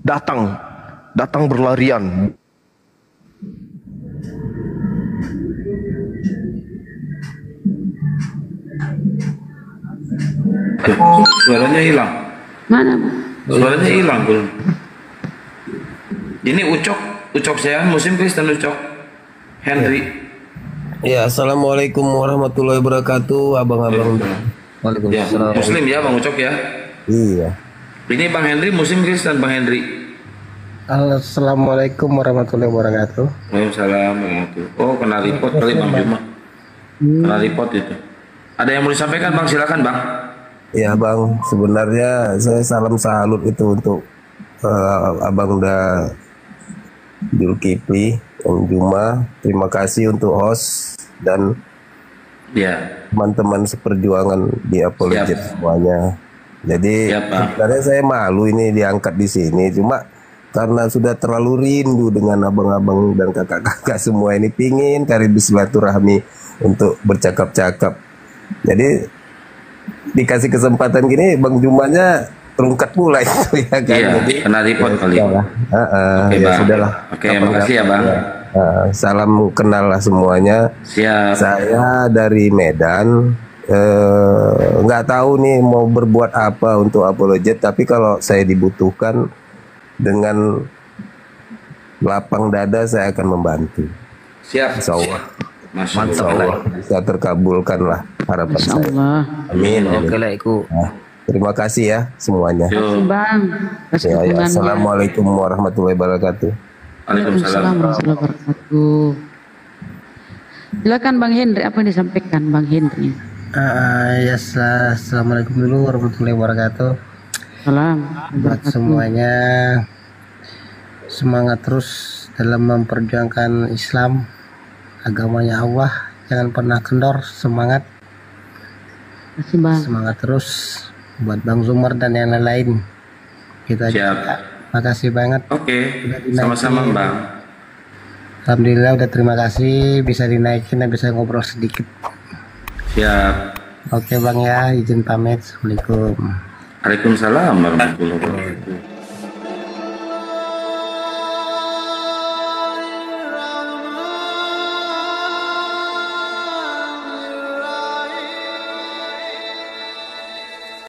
datang berlarian. Suaranya hilang. Mana? Suaranya hilang, Bun. Ini Ucok saya, Muslim Kristen Ucok. Henry. Ya, assalamualaikum warahmatullahi wabarakatuh, abang-abang. Waalaikumsalam. Ya, Muslim ya, Bang Ucok ya. Iya. Ini Bang Henry, Muslim Kristen Bang Henry. Assalamualaikum warahmatullahi wabarakatuh. Waalaikumsalam warahmatullahi. Oh, kena report kali Bang Juma. Kena report itu. Ada yang mau disampaikan Bang, silakan Bang. Ya Bang, sebenarnya saya salam salut itu untuk Abang Zulkifli, Bang Juma. Terima kasih untuk host dan teman-teman seperjuangan di Apologet semuanya. Jadi sebenarnya saya malu ini diangkat di sini, cuma karena sudah terlalu rindu dengan abang-abang dan kakak-kakak semua ini, pingin kali bersilaturahmi untuk bercakap-cakap. Jadi dikasih kesempatan gini, Bang Jumanya terungkat pula itu ya kan. Iya, jadi kena report kali. Oke, ya sudahlah. Oke, makasih ya Bang. Salam kenal lah semuanya. Siap. Saya dari Medan. Nggak tahu nih mau berbuat apa untuk Apologet, tapi kalau saya dibutuhkan dengan lapang dada saya akan membantu. Siap. Insyaallah. Mantap. Bisa terkabulkan lah harapan saya. Amin. Oke lah, terima kasih ya semuanya. Terima kasih Bang. Ya, assalamualaikum warahmatullahi wabarakatuh. Waalaikumsalam warahmatullahi wabarakatuh. Silakan Bang Hendri, apa yang disampaikan Bang Hendri? Ya, assalamualaikum dulu warahmatullahi wabarakatuh. Salam. Buat semuanya, semangat terus dalam memperjuangkan Islam, agamanya Allah. Jangan pernah kendor, semangat. Terima kasih Bang. Semangat terus buat Bang Zumar dan yang lain-lain. Kita juga. Makasih banget. Oke, sama-sama Bang. Alhamdulillah udah terima kasih, bisa dinaikin dan bisa ngobrol sedikit. Siap. Oke Bang ya, izin pamit. Assalamualaikum. Waalaikumsalam warahmatullahi wabarakatuh.